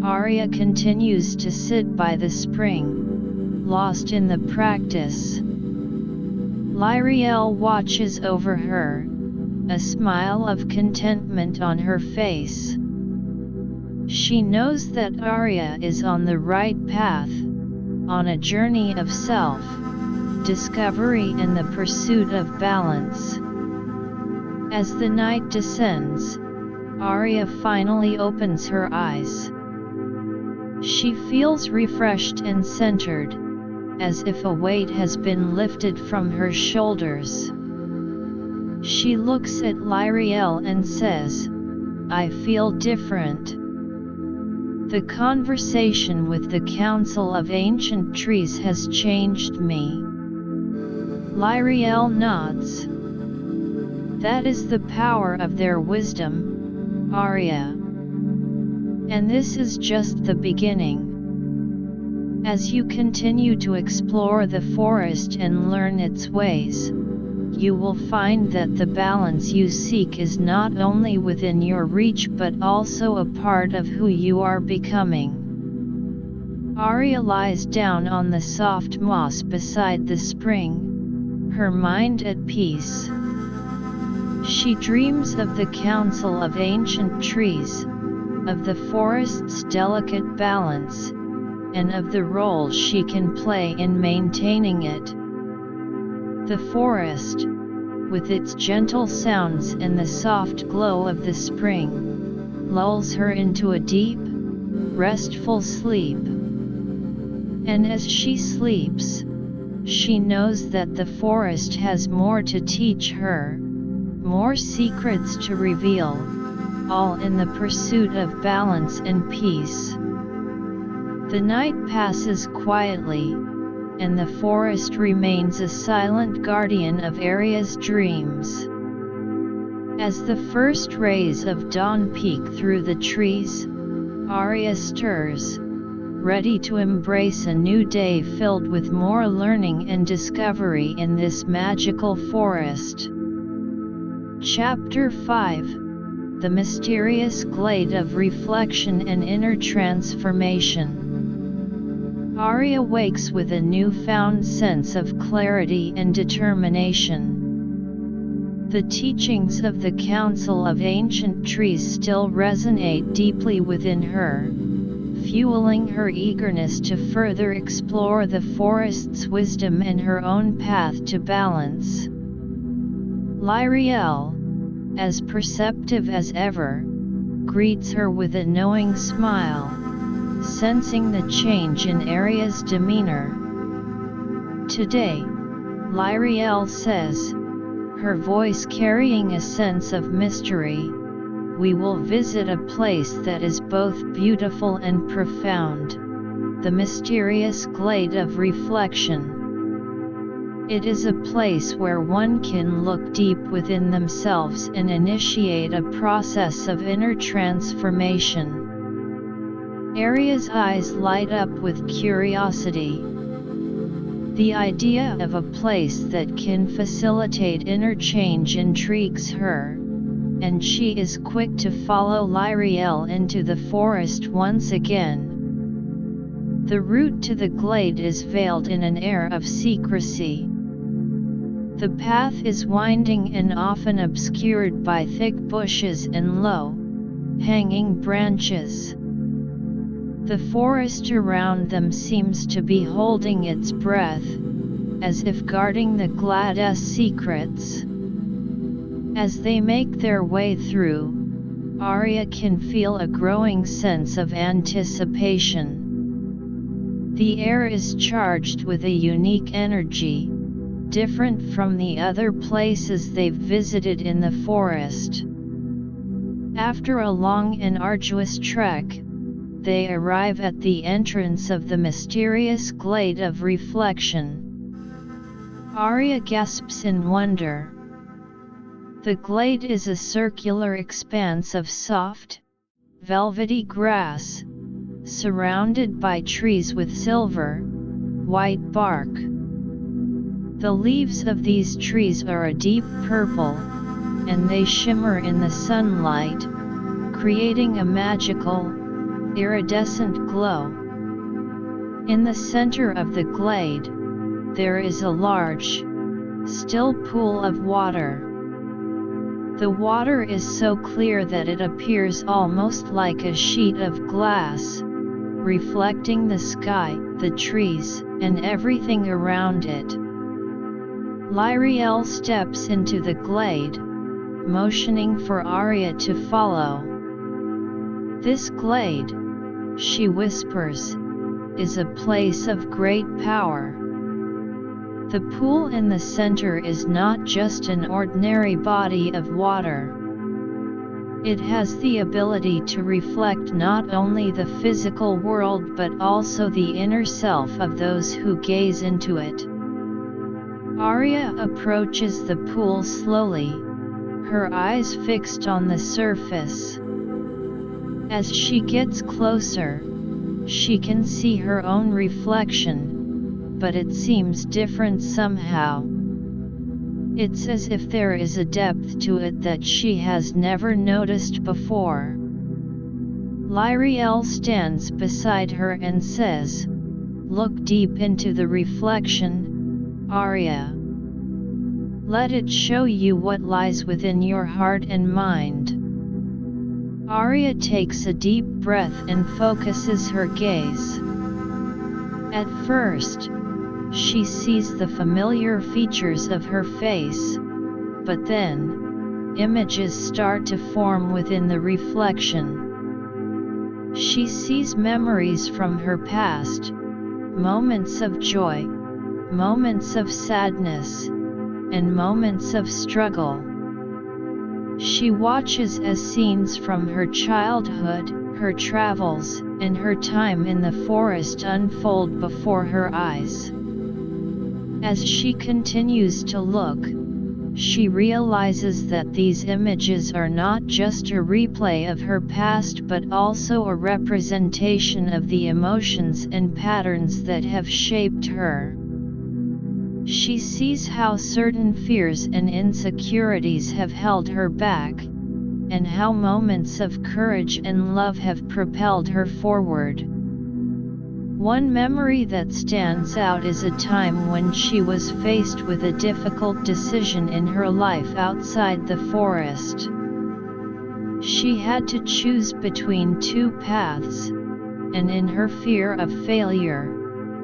Aria continues to sit by the spring, lost in the practice. Liriel watches over her, a smile of contentment on her face. She knows that Aria is on the right path, on a journey of self-discovery and the pursuit of balance. As the night descends, Aria finally opens her eyes. She feels refreshed and centered, as if a weight has been lifted from her shoulders. She looks at Liriel and says, "I feel different." The conversation with the Council of Ancient Trees has changed me. Liriel nods. That is the power of their wisdom, Aria. And this is just the beginning. As you continue to explore the forest and learn its ways, you will find that the balance you seek is not only within your reach but also a part of who you are becoming. Aria lies down on the soft moss beside the spring, her mind at peace. She dreams of the Council of Ancient Trees, of the forest's delicate balance, and of the role she can play in maintaining it. The forest, with its gentle sounds and the soft glow of the spring, lulls her into a deep, restful sleep. And as she sleeps, she knows that the forest has more to teach her, more secrets to reveal, all in the pursuit of balance and peace. The night passes quietly, and the forest remains a silent guardian of Aria's dreams. As the first rays of dawn peek through the trees, Aria stirs, ready to embrace a new day filled with more learning and discovery in this magical forest. Chapter 5: The Mysterious Glade of Reflection and Inner Transformation. Aria wakes with a newfound sense of clarity and determination. The teachings of the Council of Ancient Trees still resonate deeply within her, fueling her eagerness to further explore the forest's wisdom and her own path to balance. Liriel, as perceptive as ever, greets her with a knowing smile, sensing the change in Aria's demeanor. "Today," Liriel says, her voice carrying a sense of mystery, "we will visit a place that is both beautiful and profound, the mysterious glade of reflection. It is a place where one can look deep within themselves and initiate a process of inner transformation." Aria's eyes light up with curiosity. The idea of a place that can facilitate inner change intrigues her, and she is quick to follow Liriel into the forest once again. The route to the glade is veiled in an air of secrecy. The path is winding and often obscured by thick bushes and low, hanging branches. The forest around them seems to be holding its breath, as if guarding the glade's secrets. As they make their way through, Aria can feel a growing sense of anticipation. The air is charged with a unique energy, different from the other places they've visited in the forest. After a long and arduous trek, they arrive at the entrance of the mysterious glade of reflection. Aria gasps in wonder. The glade is a circular expanse of soft, velvety grass, surrounded by trees with silver, white bark. The leaves of these trees are a deep purple, and they shimmer in the sunlight, creating a magical, iridescent glow. In the center of the glade, there is a large, still pool of water. The water is so clear that it appears almost like a sheet of glass, reflecting the sky, the trees, and everything around it. Liriel steps into the glade, motioning for Aria to follow. "This glade," she whispers, "is a place of great power." The pool in the center is not just an ordinary body of water. It has the ability to reflect not only the physical world but also the inner self of those who gaze into it. Aria approaches the pool slowly, her eyes fixed on the surface. As she gets closer, she can see her own reflection, but it seems different somehow. It's as if there is a depth to it that she has never noticed before. Liriel stands beside her and says, "Look deep into the reflection, Aria. Let it show you what lies within your heart and mind." Aria takes a deep breath and focuses her gaze. At first, she sees the familiar features of her face, but then, images start to form within the reflection. She sees memories from her past, moments of joy, moments of sadness, and moments of struggle. She watches as scenes from her childhood, her travels, and her time in the forest unfold before her eyes. As she continues to look, she realizes that these images are not just a replay of her past but also a representation of the emotions and patterns that have shaped her. She sees how certain fears and insecurities have held her back, and how moments of courage and love have propelled her forward. One memory that stands out is a time when she was faced with a difficult decision in her life outside the forest. She had to choose between two paths, and in her fear of failure,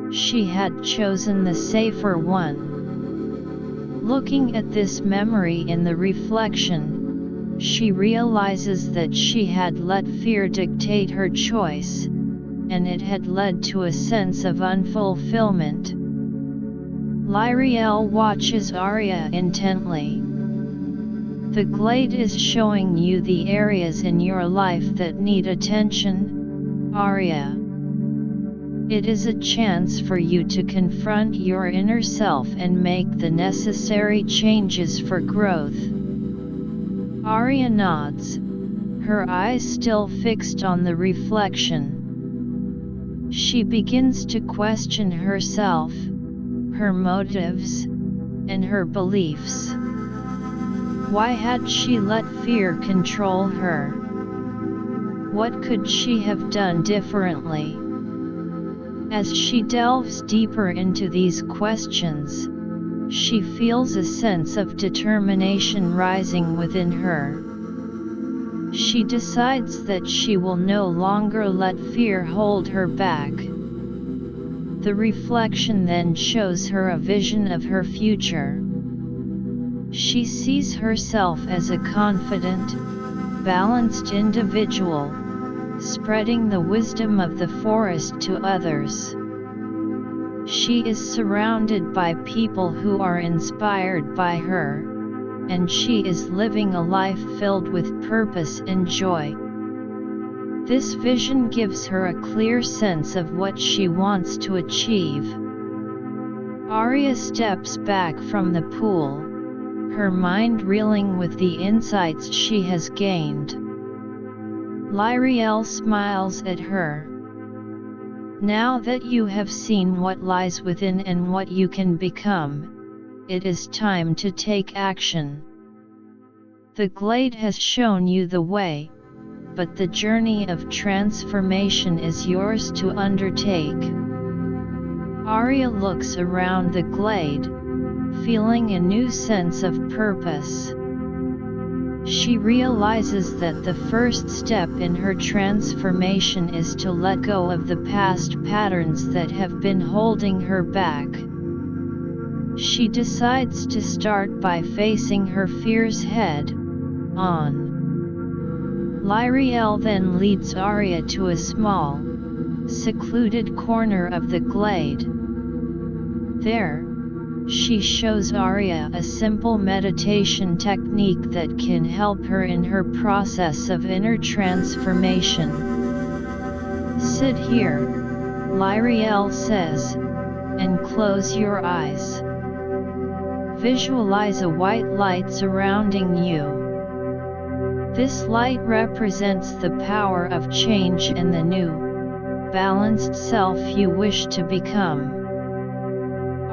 she had chosen the safer one. Looking at this memory in the reflection, she realizes that she had let fear dictate her choice, and it had led to a sense of unfulfillment. Liriel watches Aria intently. The glade is showing you the areas in your life that need attention, Aria. It is a chance for you to confront your inner self and make the necessary changes for growth. Aria nods, her eyes still fixed on the reflection. She begins to question herself, her motives, and her beliefs. Why had she let fear control her? What could she have done differently? As she delves deeper into these questions, she feels a sense of determination rising within her. She decides that she will no longer let fear hold her back. The reflection then shows her a vision of her future. She sees herself as a confident, balanced individual, spreading the wisdom of the forest to others. She is surrounded by people who are inspired by her, and she is living a life filled with purpose and joy. This vision gives her a clear sense of what she wants to achieve. Aria steps back from the pool, her mind reeling with the insights she has gained. Liriel smiles at her. Now that you have seen what lies within and what you can become, it is time to take action. The glade has shown you the way, but the journey of transformation is yours to undertake. Aria looks around the glade, feeling a new sense of purpose. She realizes that the first step in her transformation is to let go of the past patterns that have been holding her back. She decides to start by facing her fears head on. Liriel then leads Aria to a small, secluded corner of the glade. There, she shows Aria a simple meditation technique that can help her in her process of inner transformation. Sit here, Liriel says, and close your eyes. Visualize a white light surrounding you. This light represents the power of change and the new, balanced self you wish to become.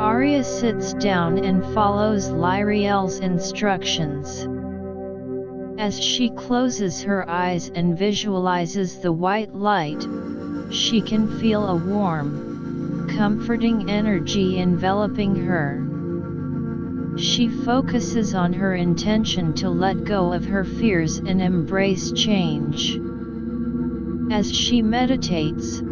Aria sits down and follows Liriel's instructions. As she closes her eyes and visualizes the white light, she can feel a warm, comforting energy enveloping her. She focuses on her intention to let go of her fears and embrace change. As she meditates,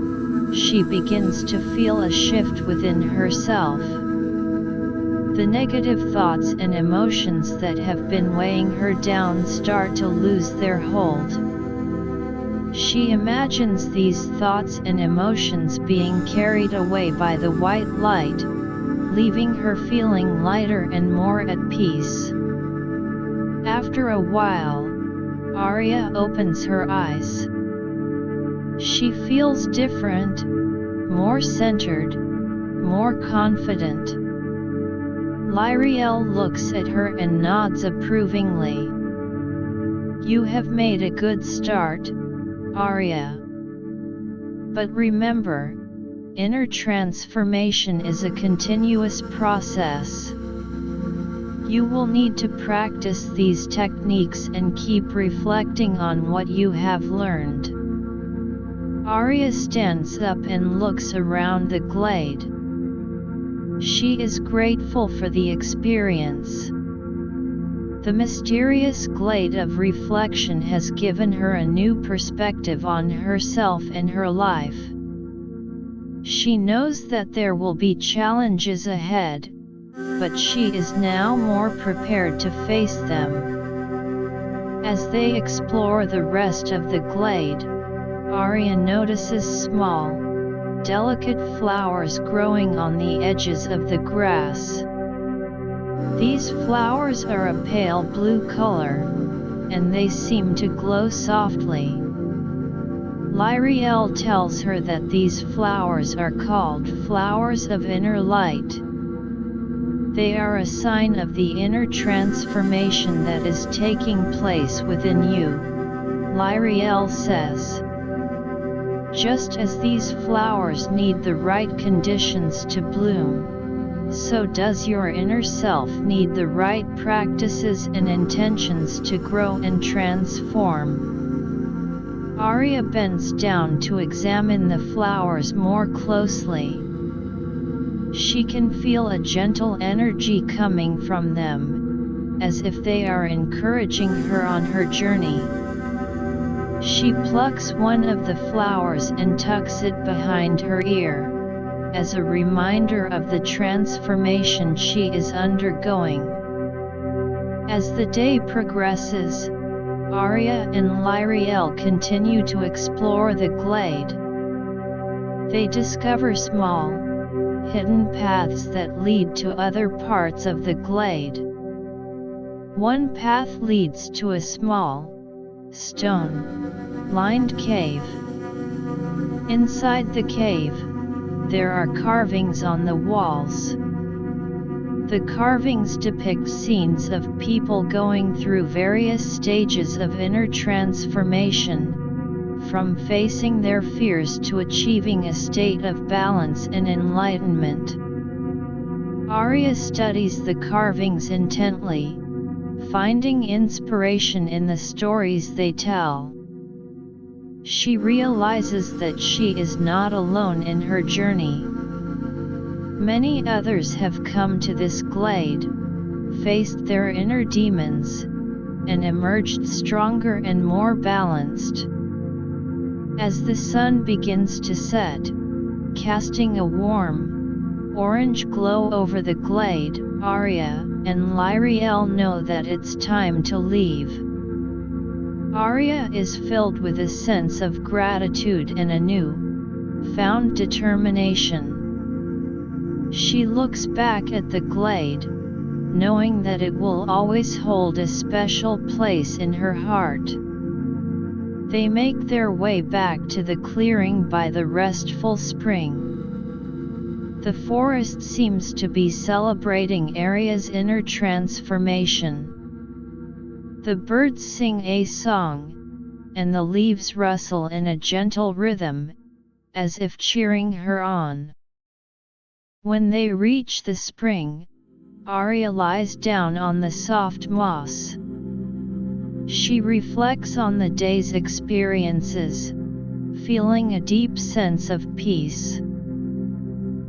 she begins to feel a shift within herself. The negative thoughts and emotions that have been weighing her down start to lose their hold. She imagines these thoughts and emotions being carried away by the white light, leaving her feeling lighter and more at peace. After a while, Aria opens her eyes. She feels different, more centered, more confident. Liriel looks at her and nods approvingly. You have made a good start, Aria. But remember, inner transformation is a continuous process. You will need to practice these techniques and keep reflecting on what you have learned. Aria stands up and looks around the glade. She is grateful for the experience. The mysterious glade of reflection has given her a new perspective on herself and her life. She knows that there will be challenges ahead, but she is now more prepared to face them. As they explore the rest of the glade, Aria notices small, delicate flowers growing on the edges of the grass. These flowers are a pale blue color, and they seem to glow softly. Liriel tells her that these flowers are called flowers of inner light. They are a sign of the inner transformation that is taking place within you, Liriel says. Just as these flowers need the right conditions to bloom, so does your inner self need the right practices and intentions to grow and transform. Aria bends down to examine the flowers more closely. She can feel a gentle energy coming from them, as if they are encouraging her on her journey. She plucks one of the flowers and tucks it behind her ear, as a reminder of the transformation she is undergoing. As the day progresses, Aria and Liriel continue to explore the glade. They discover small, hidden paths that lead to other parts of the glade. One path leads to a small, stone-lined cave. Inside the cave, there are carvings on the walls. The carvings depict scenes of people going through various stages of inner transformation, from facing their fears to achieving a state of balance and enlightenment. Aria studies the carvings intently, finding inspiration in the stories they tell. She realizes that she is not alone in her journey. Many others have come to this glade, faced their inner demons, and emerged stronger and more balanced. As the sun begins to set, casting a warm, orange glow over the glade, Aria and Liriel know that it's time to leave. Aria is filled with a sense of gratitude and a new-found determination. She looks back at the glade, knowing that it will always hold a special place in her heart. They make their way back to the clearing by the Restful Spring. The forest seems to be celebrating Aria's inner transformation. The birds sing a song, and the leaves rustle in a gentle rhythm, as if cheering her on. When they reach the spring, Aria lies down on the soft moss. She reflects on the day's experiences, feeling a deep sense of peace.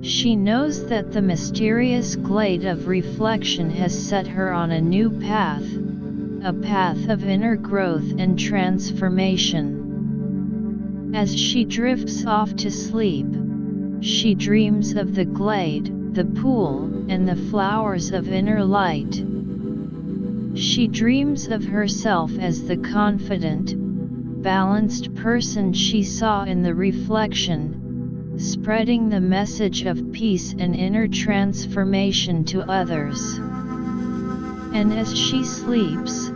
She knows that the mysterious glade of reflection has set her on a new path, a path of inner growth and transformation. As she drifts off to sleep, she dreams of the glade, the pool, and the flowers of inner light. She dreams of herself as the confident, balanced person she saw in the reflection, spreading the message of peace and inner transformation to others. And as she sleeps,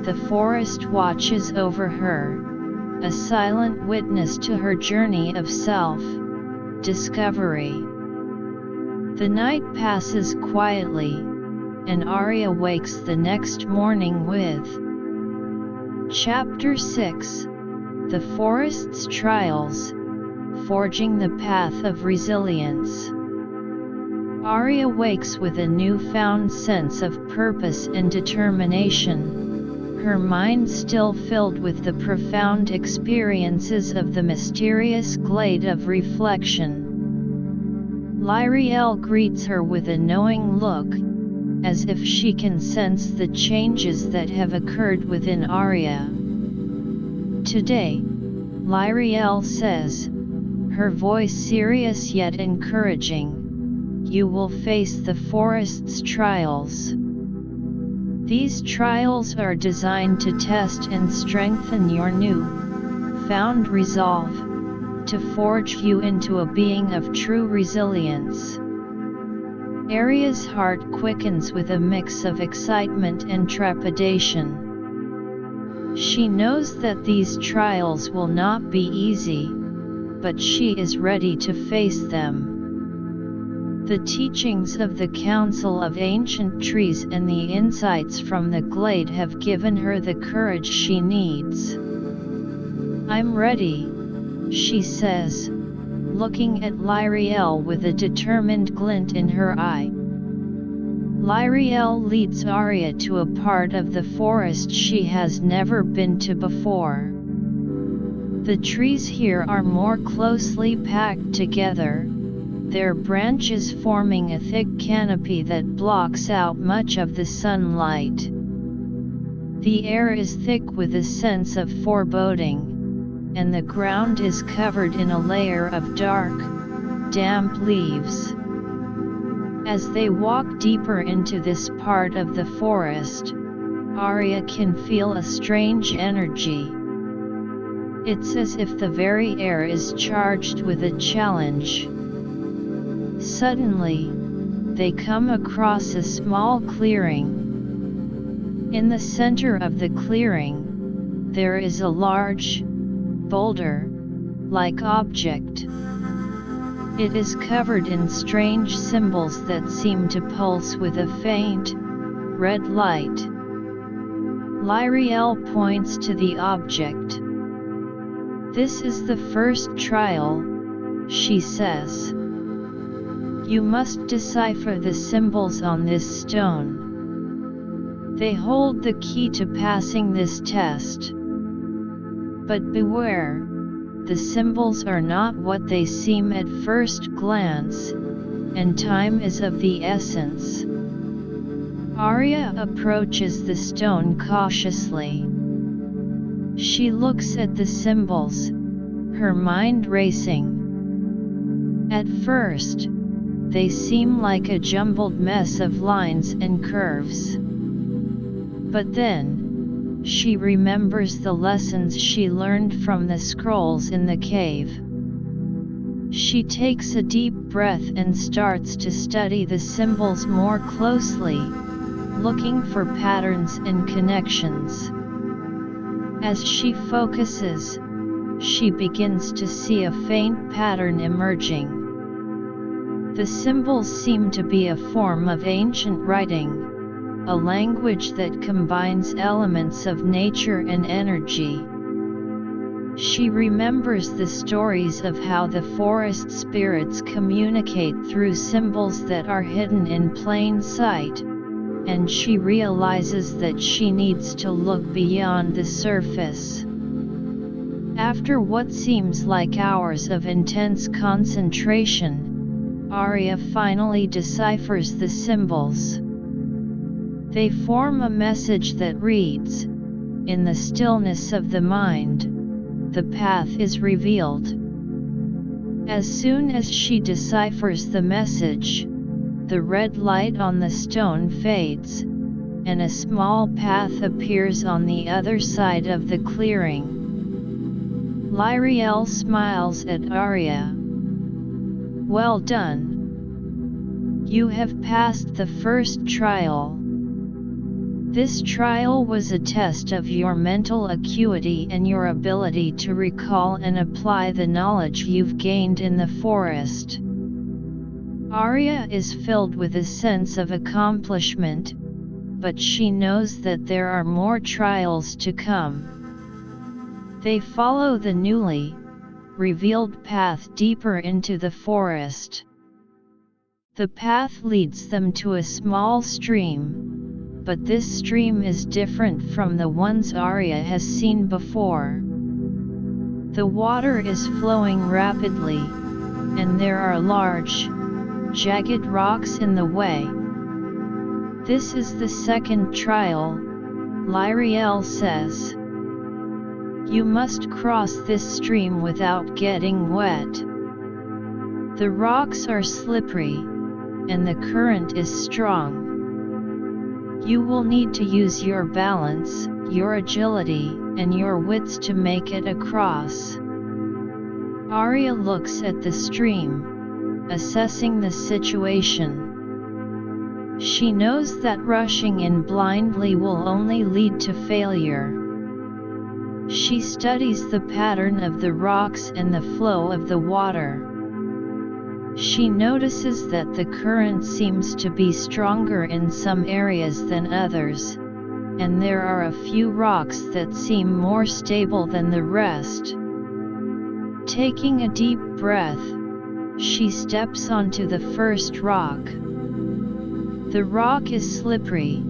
the forest watches over her, a silent witness to her journey of self-discovery. The night passes quietly, and Aria wakes the next morning with Chapter 6, The Forest's Trials, Forging the Path of Resilience. Aria wakes with a newfound sense of purpose and determination, her mind still filled with the profound experiences of the mysterious glade of reflection. Liriel greets her with a knowing look, as if she can sense the changes that have occurred within Aria. Today, Liriel says, her voice serious yet encouraging, you will face the forest's trials. These trials are designed to test and strengthen your new-found resolve, to forge you into a being of true resilience. Aria's heart quickens with a mix of excitement and trepidation. She knows that these trials will not be easy, but she is ready to face them. The teachings of the Council of Ancient Trees and the insights from the glade have given her the courage she needs. "I'm ready," she says, looking at Liriel with a determined glint in her eye. Liriel leads Aria to a part of the forest she has never been to before. The trees here are more closely packed together, their branches forming a thick canopy that blocks out much of the sunlight. The air is thick with a sense of foreboding, and the ground is covered in a layer of dark, damp leaves. As they walk deeper into this part of the forest, Aria can feel a strange energy. It's as if the very air is charged with a challenge. Suddenly, they come across a small clearing. In the center of the clearing, there is a large, boulder-like object. It is covered in strange symbols that seem to pulse with a faint, red light. Liriel points to the object. "This is the first trial," she says. "You must decipher the symbols on this stone. They hold the key to passing this test. But beware, the symbols are not what they seem at first glance, and time is of the essence." Aria approaches the stone cautiously. She looks at the symbols, her mind racing. At first, they seem like a jumbled mess of lines and curves. But then, she remembers the lessons she learned from the scrolls in the cave. She takes a deep breath and starts to study the symbols more closely, looking for patterns and connections. As she focuses, she begins to see a faint pattern emerging. The symbols seem to be a form of ancient writing, a language that combines elements of nature and energy. She remembers the stories of how the forest spirits communicate through symbols that are hidden in plain sight, and she realizes that she needs to look beyond the surface. After what seems like hours of intense concentration, Aria finally deciphers the symbols. They form a message that reads, "In the stillness of the mind, the path is revealed." As soon as she deciphers the message, the red light on the stone fades, and a small path appears on the other side of the clearing. Liriel smiles at Aria. "Well done. You have passed the first trial. This trial was a test of your mental acuity and your ability to recall and apply the knowledge you've gained in the forest." Aria is filled with a sense of accomplishment, but she knows that there are more trials to come. They follow the newly revealed path deeper into the forest. The path leads them to a small stream, but this stream is different from the ones Aria has seen before. The water is flowing rapidly, and there are large, jagged rocks in the way. "This is the second trial," Liriel says. "You must cross this stream without getting wet. The rocks are slippery, and the current is strong. You will need to use your balance, your agility, and your wits to make it across. Aria looks at the stream, assessing the situation. She knows that rushing in blindly will only lead to failure. She studies the pattern of the rocks and the flow of the water. She notices that the current seems to be stronger in some areas than others, and there are a few rocks that seem more stable than the rest. Taking a deep breath, she steps onto the first rock. The rock is slippery,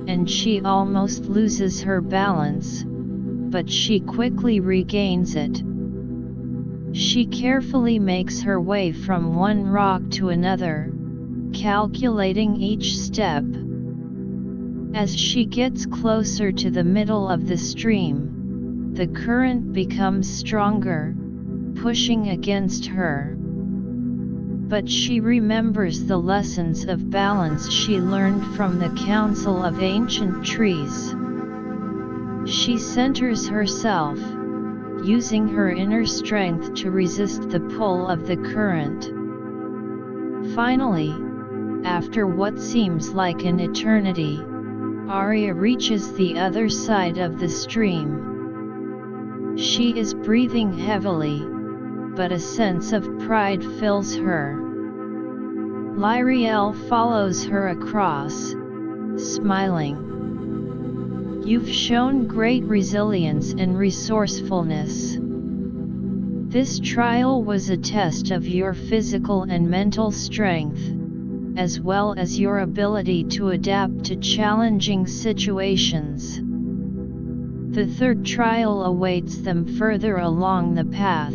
and she almost loses her balance, but she quickly regains it. She carefully makes her way from one rock to another, calculating each step. As she gets closer to the middle of the stream, the current becomes stronger, pushing against her. But she remembers the lessons of balance she learned from the Council of Ancient Trees. She centers herself, using her inner strength to resist the pull of the current. Finally, after what seems like an eternity, Aria reaches the other side of the stream. She is breathing heavily, but a sense of pride fills her. Liriel follows her across, smiling. You've shown great resilience and resourcefulness. This trial was a test of your physical and mental strength, as well as your ability to adapt to challenging situations. The third trial awaits them further along the path.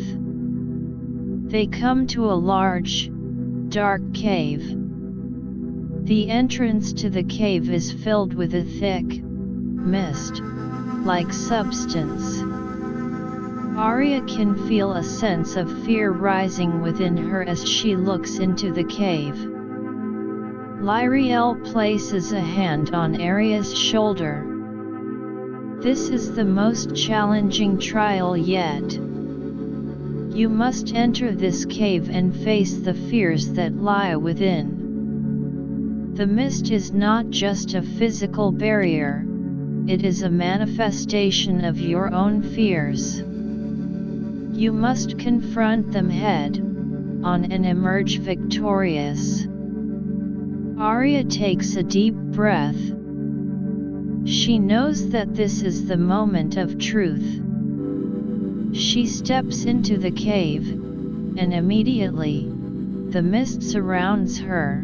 They come to a large, dark cave. The entrance to the cave is filled with a thick, mist-like substance. Aria can feel a sense of fear rising within her as she looks into the cave. Liriel places a hand on Aria's shoulder. This is the most challenging trial yet. You must enter this cave and face the fears that lie within. The mist is not just a physical barrier. It is a manifestation of your own fears. You must confront them head-on and emerge victorious. Aria takes a deep breath. She knows that this is the moment of truth. She steps into the cave, and immediately, the mist surrounds her.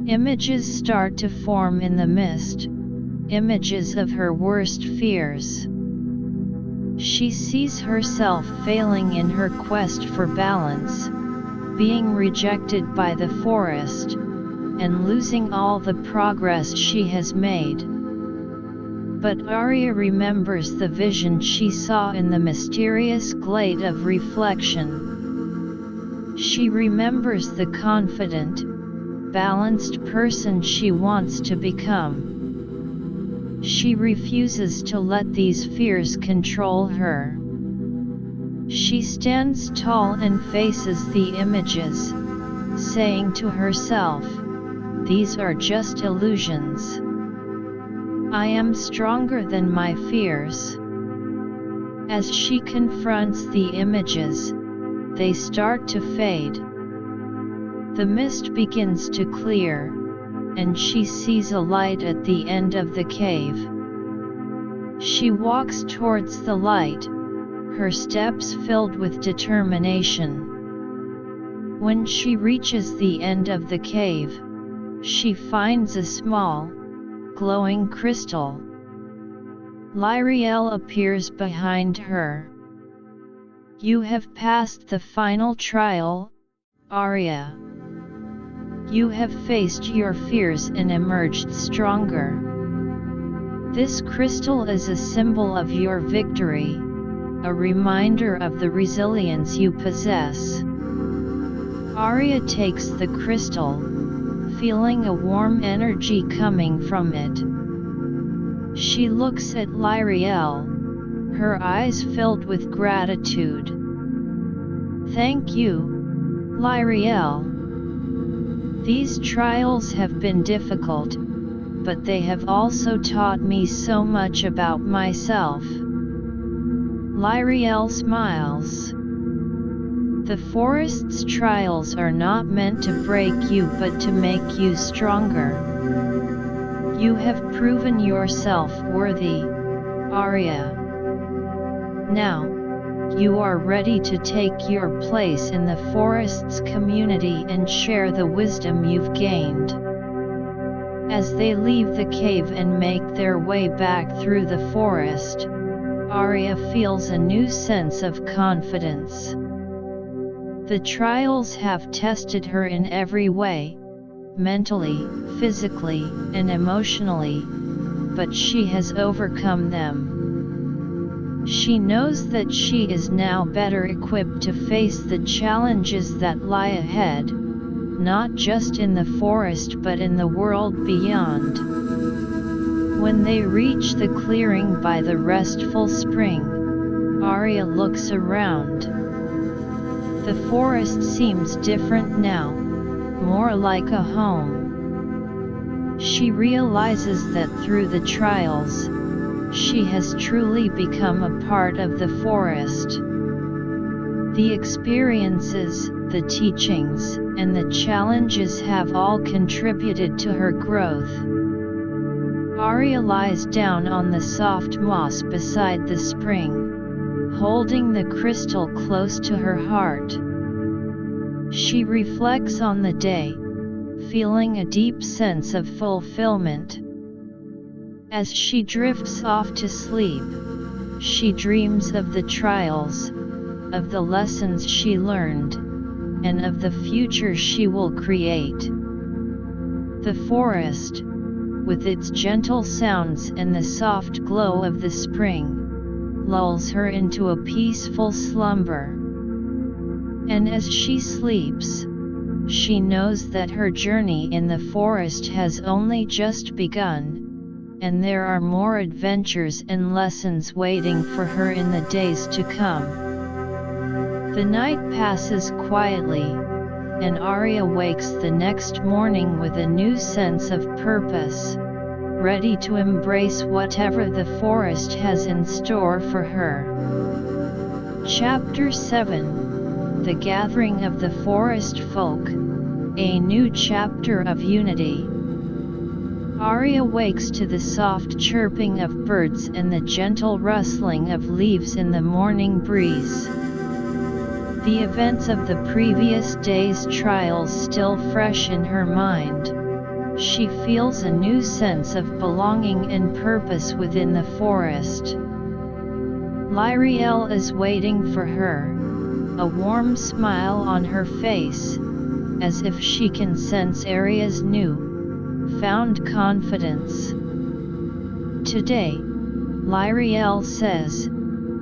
Images start to form in the mist. Images of her worst fears. She sees herself failing in her quest for balance, being rejected by the forest, and losing all the progress she has made. But Aria remembers the vision she saw in the mysterious glade of reflection. She remembers the confident, balanced person she wants to become. She refuses to let these fears control her. She stands tall and faces the images, saying to herself, "These are just illusions. I am stronger than my fears." As she confronts the images, they start to fade. The mist begins to clear, and she sees a light at the end of the cave. She walks towards the light, her steps filled with determination. When she reaches the end of the cave, she finds a small, glowing crystal. Liriel appears behind her. "You have passed the final trial, Aria. You have faced your fears and emerged stronger. This crystal is a symbol of your victory, a reminder of the resilience you possess." Aria takes the crystal, feeling a warm energy coming from it. She looks at Liriel, her eyes filled with gratitude. "Thank you, Liriel. These trials have been difficult, but they have also taught me so much about myself." Liriel smiles. "The forest's trials are not meant to break you but to make you stronger. You have proven yourself worthy, Aria. Now, you are ready to take your place in the forest's community and share the wisdom you've gained." As they leave the cave and make their way back through the forest, Aria feels a new sense of confidence. The trials have tested her in every way, mentally, physically, and emotionally, but she has overcome them. She knows that she is now better equipped to face the challenges that lie ahead, not just in the forest but in the world beyond. When they reach the clearing by the Restful Spring, Aria looks around. The forest seems different now, more like a home. She realizes that through the trials, she has truly become a part of the forest. The experiences, the teachings, and the challenges have all contributed to her growth. Aria lies down on the soft moss beside the spring, holding the crystal close to her heart. She reflects on the day, feeling a deep sense of fulfillment. As she drifts off to sleep, she dreams of the trials, of the lessons she learned, and of the future she will create. The forest, with its gentle sounds and the soft glow of the spring, lulls her into a peaceful slumber. And as she sleeps, she knows that her journey in the forest has only just begun, and there are more adventures and lessons waiting for her in the days to come. The night passes quietly, and Aria wakes the next morning with a new sense of purpose, ready to embrace whatever the forest has in store for her. Chapter 7: The Gathering of the Forest Folk, a new chapter of unity. Aria wakes to the soft chirping of birds and the gentle rustling of leaves in the morning breeze. The events of the previous day's trials still fresh in her mind, she feels a new sense of belonging and purpose within the forest. Liriel is waiting for her, a warm smile on her face, as if she can sense Aria's new-found confidence. Today, Liriel says,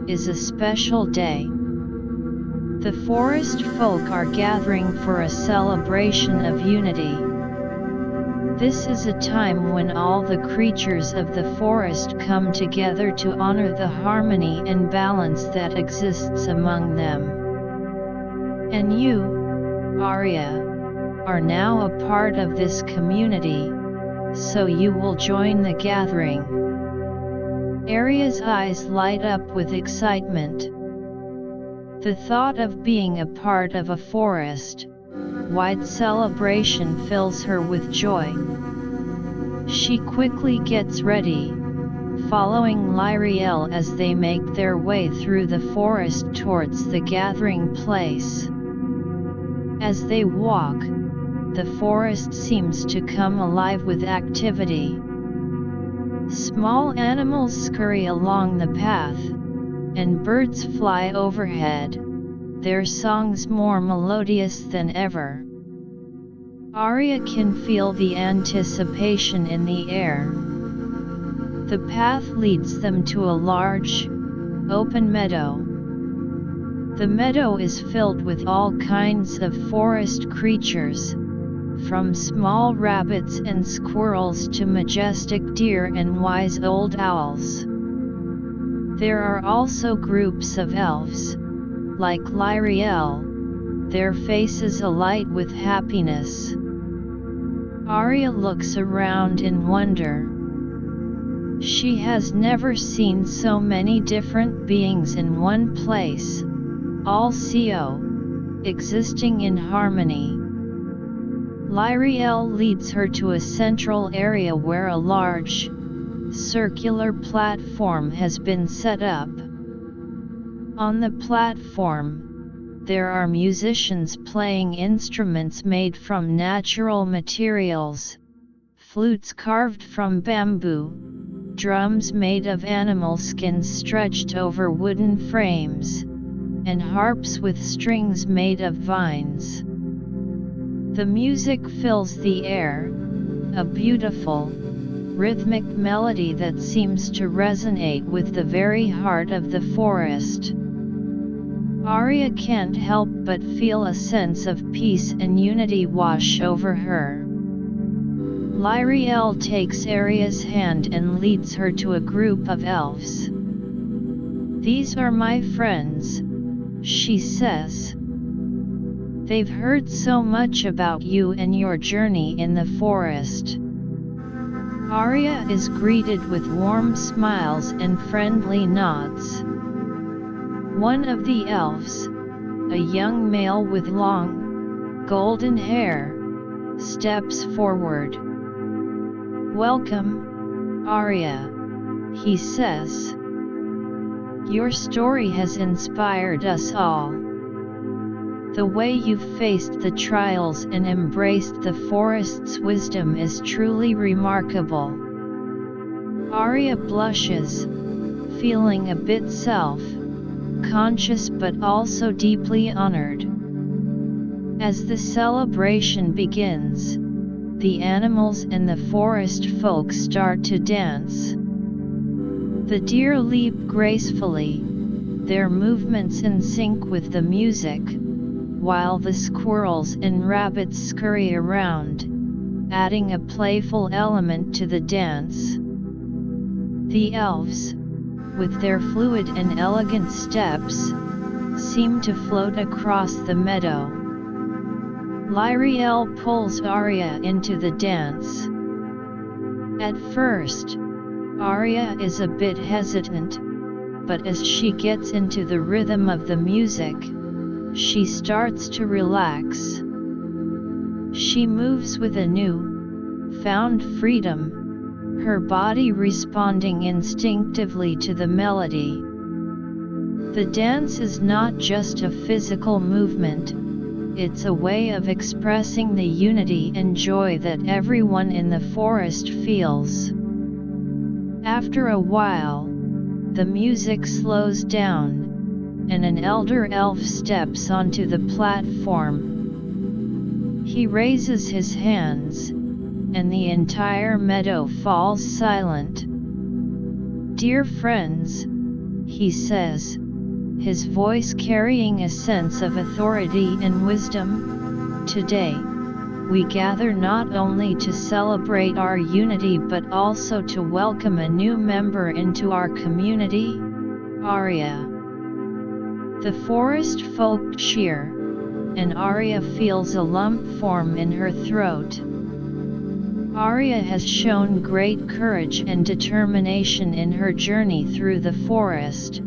is a special day. The forest folk are gathering for a celebration of unity. This is a time when all the creatures of the forest come together to honor the harmony and balance that exists among them. And you, Aria, are now a part of this community, so you will join the gathering. Aria's eyes light up with excitement. The thought of being a part of a forest-wide celebration fills her with joy. She quickly gets ready, following Liriel as they make their way through the forest towards the gathering place. As they walk, the forest seems to come alive with activity. Small animals scurry along the path, and birds fly overhead, their songs more melodious than ever. Aria can feel the anticipation in the air. The path leads them to a large, open meadow. The meadow is filled with all kinds of forest creatures, from small rabbits and squirrels to majestic deer and wise old owls. There are also groups of elves, like Liriel, their faces alight with happiness. Aria looks around in wonder. She has never seen so many different beings in one place, all existing in harmony. Liriel leads her to a central area where a large, circular platform has been set up. On the platform, there are musicians playing instruments made from natural materials, flutes carved from bamboo, drums made of animal skins stretched over wooden frames, and harps with strings made of vines. The music fills the air, a beautiful, rhythmic melody that seems to resonate with the very heart of the forest. Aria can't help but feel a sense of peace and unity wash over her. Liriel takes Aria's hand and leads her to a group of elves. "These are my friends," she says. "They've heard so much about you and your journey in the forest." Aria is greeted with warm smiles and friendly nods. One of the elves, a young male with long, golden hair, steps forward. "Welcome, Aria," he says. "Your story has inspired us all. The way you've faced the trials and embraced the forest's wisdom is truly remarkable." Aria blushes, feeling a bit self-conscious but also deeply honored. As the celebration begins, the animals and the forest folk start to dance. The deer leap gracefully, their movements in sync with the music, while the squirrels and rabbits scurry around, adding a playful element to the dance. The elves, with their fluid and elegant steps, seem to float across the meadow. Liriel pulls Aria into the dance. At first, Aria is a bit hesitant, but as she gets into the rhythm of the music, she starts to relax. She moves with a new-found freedom, her body responding instinctively to the melody. The dance is not just a physical movement, it's a way of expressing the unity and joy that everyone in the forest feels. After a while, the music slows down, and an elder elf steps onto the platform. He raises his hands, and the entire meadow falls silent. "Dear friends," he says, his voice carrying a sense of authority and wisdom, "today, we gather not only to celebrate our unity but also to welcome a new member into our community, Aria." The forest folk cheer, and Aria feels a lump form in her throat. Aria has shown great courage and determination in her journey through the forest,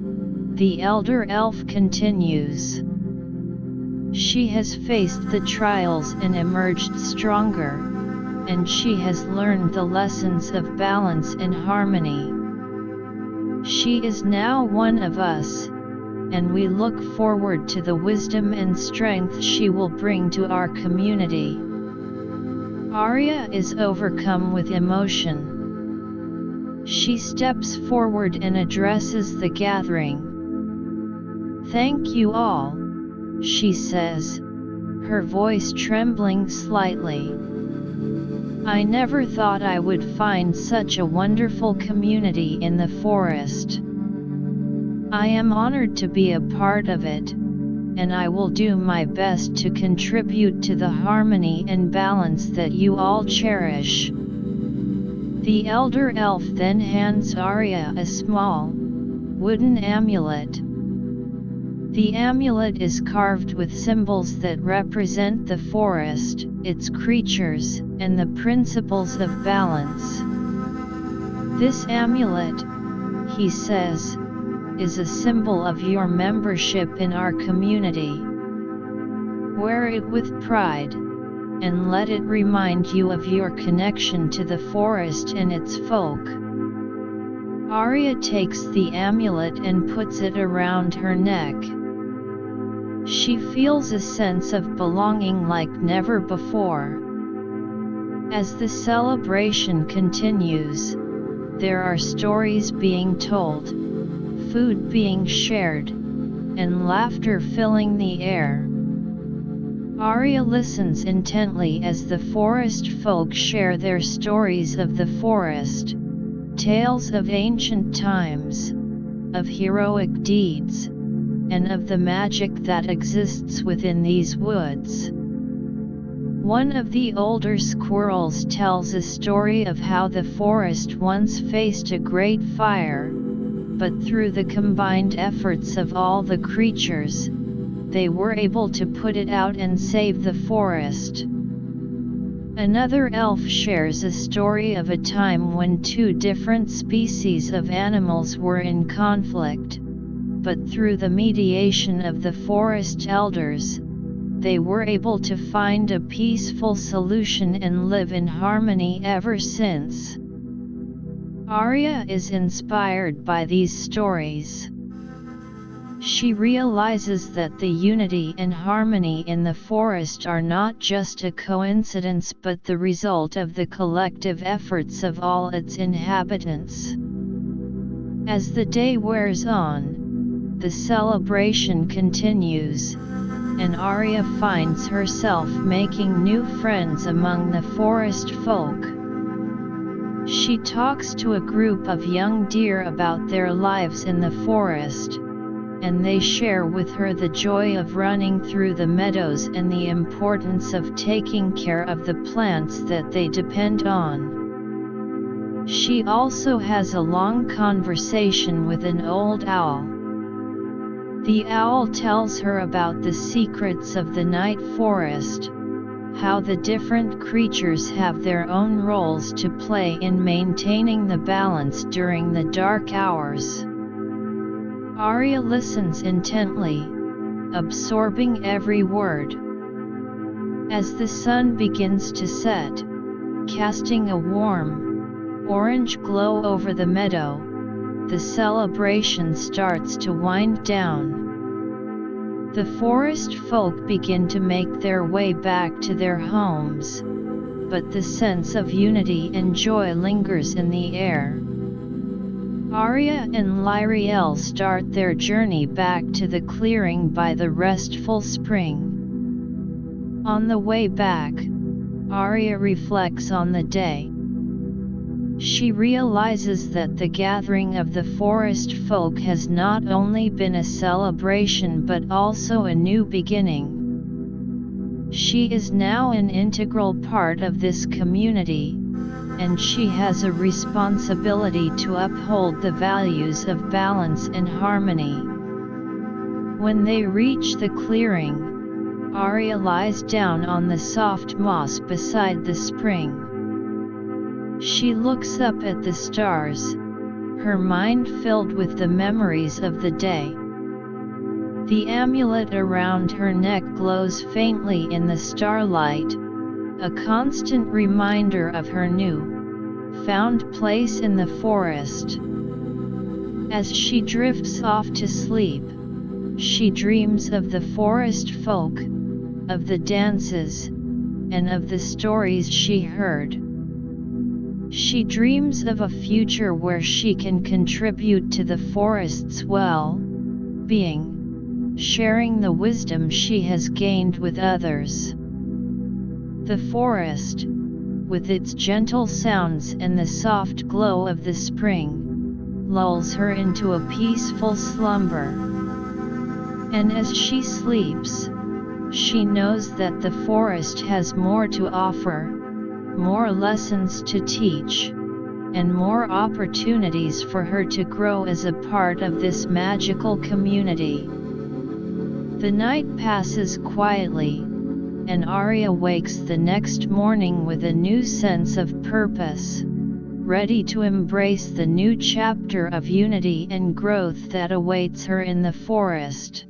the elder elf continues. She has faced the trials and emerged stronger, and she has learned the lessons of balance and harmony. She is now one of us, and we look forward to the wisdom and strength she will bring to our community. Aria is overcome with emotion. She steps forward and addresses the gathering. "Thank you all," she says, her voice trembling slightly. "I never thought I would find such a wonderful community in the forest. I am honored to be a part of it, and I will do my best to contribute to the harmony and balance that you all cherish." The elder elf then hands Aria a small, wooden amulet. The amulet is carved with symbols that represent the forest, its creatures, and the principles of balance. "This amulet," he says, "is a symbol of your membership in our community. Wear it with pride, and let it remind you of your connection to the forest and its folk." Aria takes the amulet and puts it around her neck. She feels a sense of belonging like never before. As the celebration continues, there are stories being told, food being shared, and laughter filling the air. Aria listens intently as the forest folk share their stories of the forest, tales of ancient times, of heroic deeds, and of the magic that exists within these woods. One of the older squirrels tells a story of how the forest once faced a great fire, but through the combined efforts of all the creatures, they were able to put it out and save the forest. Another elf shares a story of a time when two different species of animals were in conflict, but through the mediation of the forest elders, they were able to find a peaceful solution and live in harmony ever since. Aria is inspired by these stories. She realizes that the unity and harmony in the forest are not just a coincidence but the result of the collective efforts of all its inhabitants. As the day wears on, the celebration continues, and Aria finds herself making new friends among the forest folk. She talks to a group of young deer about their lives in the forest, and they share with her the joy of running through the meadows and the importance of taking care of the plants that they depend on. She also has a long conversation with an old owl. The owl tells her about the secrets of the night forest, how the different creatures have their own roles to play in maintaining the balance during the dark hours. Aria listens intently, absorbing every word. As the sun begins to set, casting a warm, orange glow over the meadow, the celebration starts to wind down. The forest folk begin to make their way back to their homes, but the sense of unity and joy lingers in the air. Aria and Liriel start their journey back to the clearing by the Restful Spring. On the way back, Aria reflects on the day. She realizes that the gathering of the forest folk has not only been a celebration but also a new beginning. She is now an integral part of this community, and she has a responsibility to uphold the values of balance and harmony. When they reach the clearing, Aria lies down on the soft moss beside the spring. She looks up at the stars, her mind filled with the memories of the day. The amulet around her neck glows faintly in the starlight, a constant reminder of her found place in the forest. As she drifts off to sleep, she dreams of the forest folk, of the dances, and of the stories she heard. She dreams of a future where she can contribute to the forest's well-being, sharing the wisdom she has gained with others. The forest, with its gentle sounds and the soft glow of the spring, lulls her into a peaceful slumber. And as she sleeps, she knows that the forest has more to offer, more lessons to teach, and more opportunities for her to grow as a part of this magical community. The night passes quietly, and Aria wakes the next morning with a new sense of purpose, ready to embrace the new chapter of unity and growth that awaits her in the forest.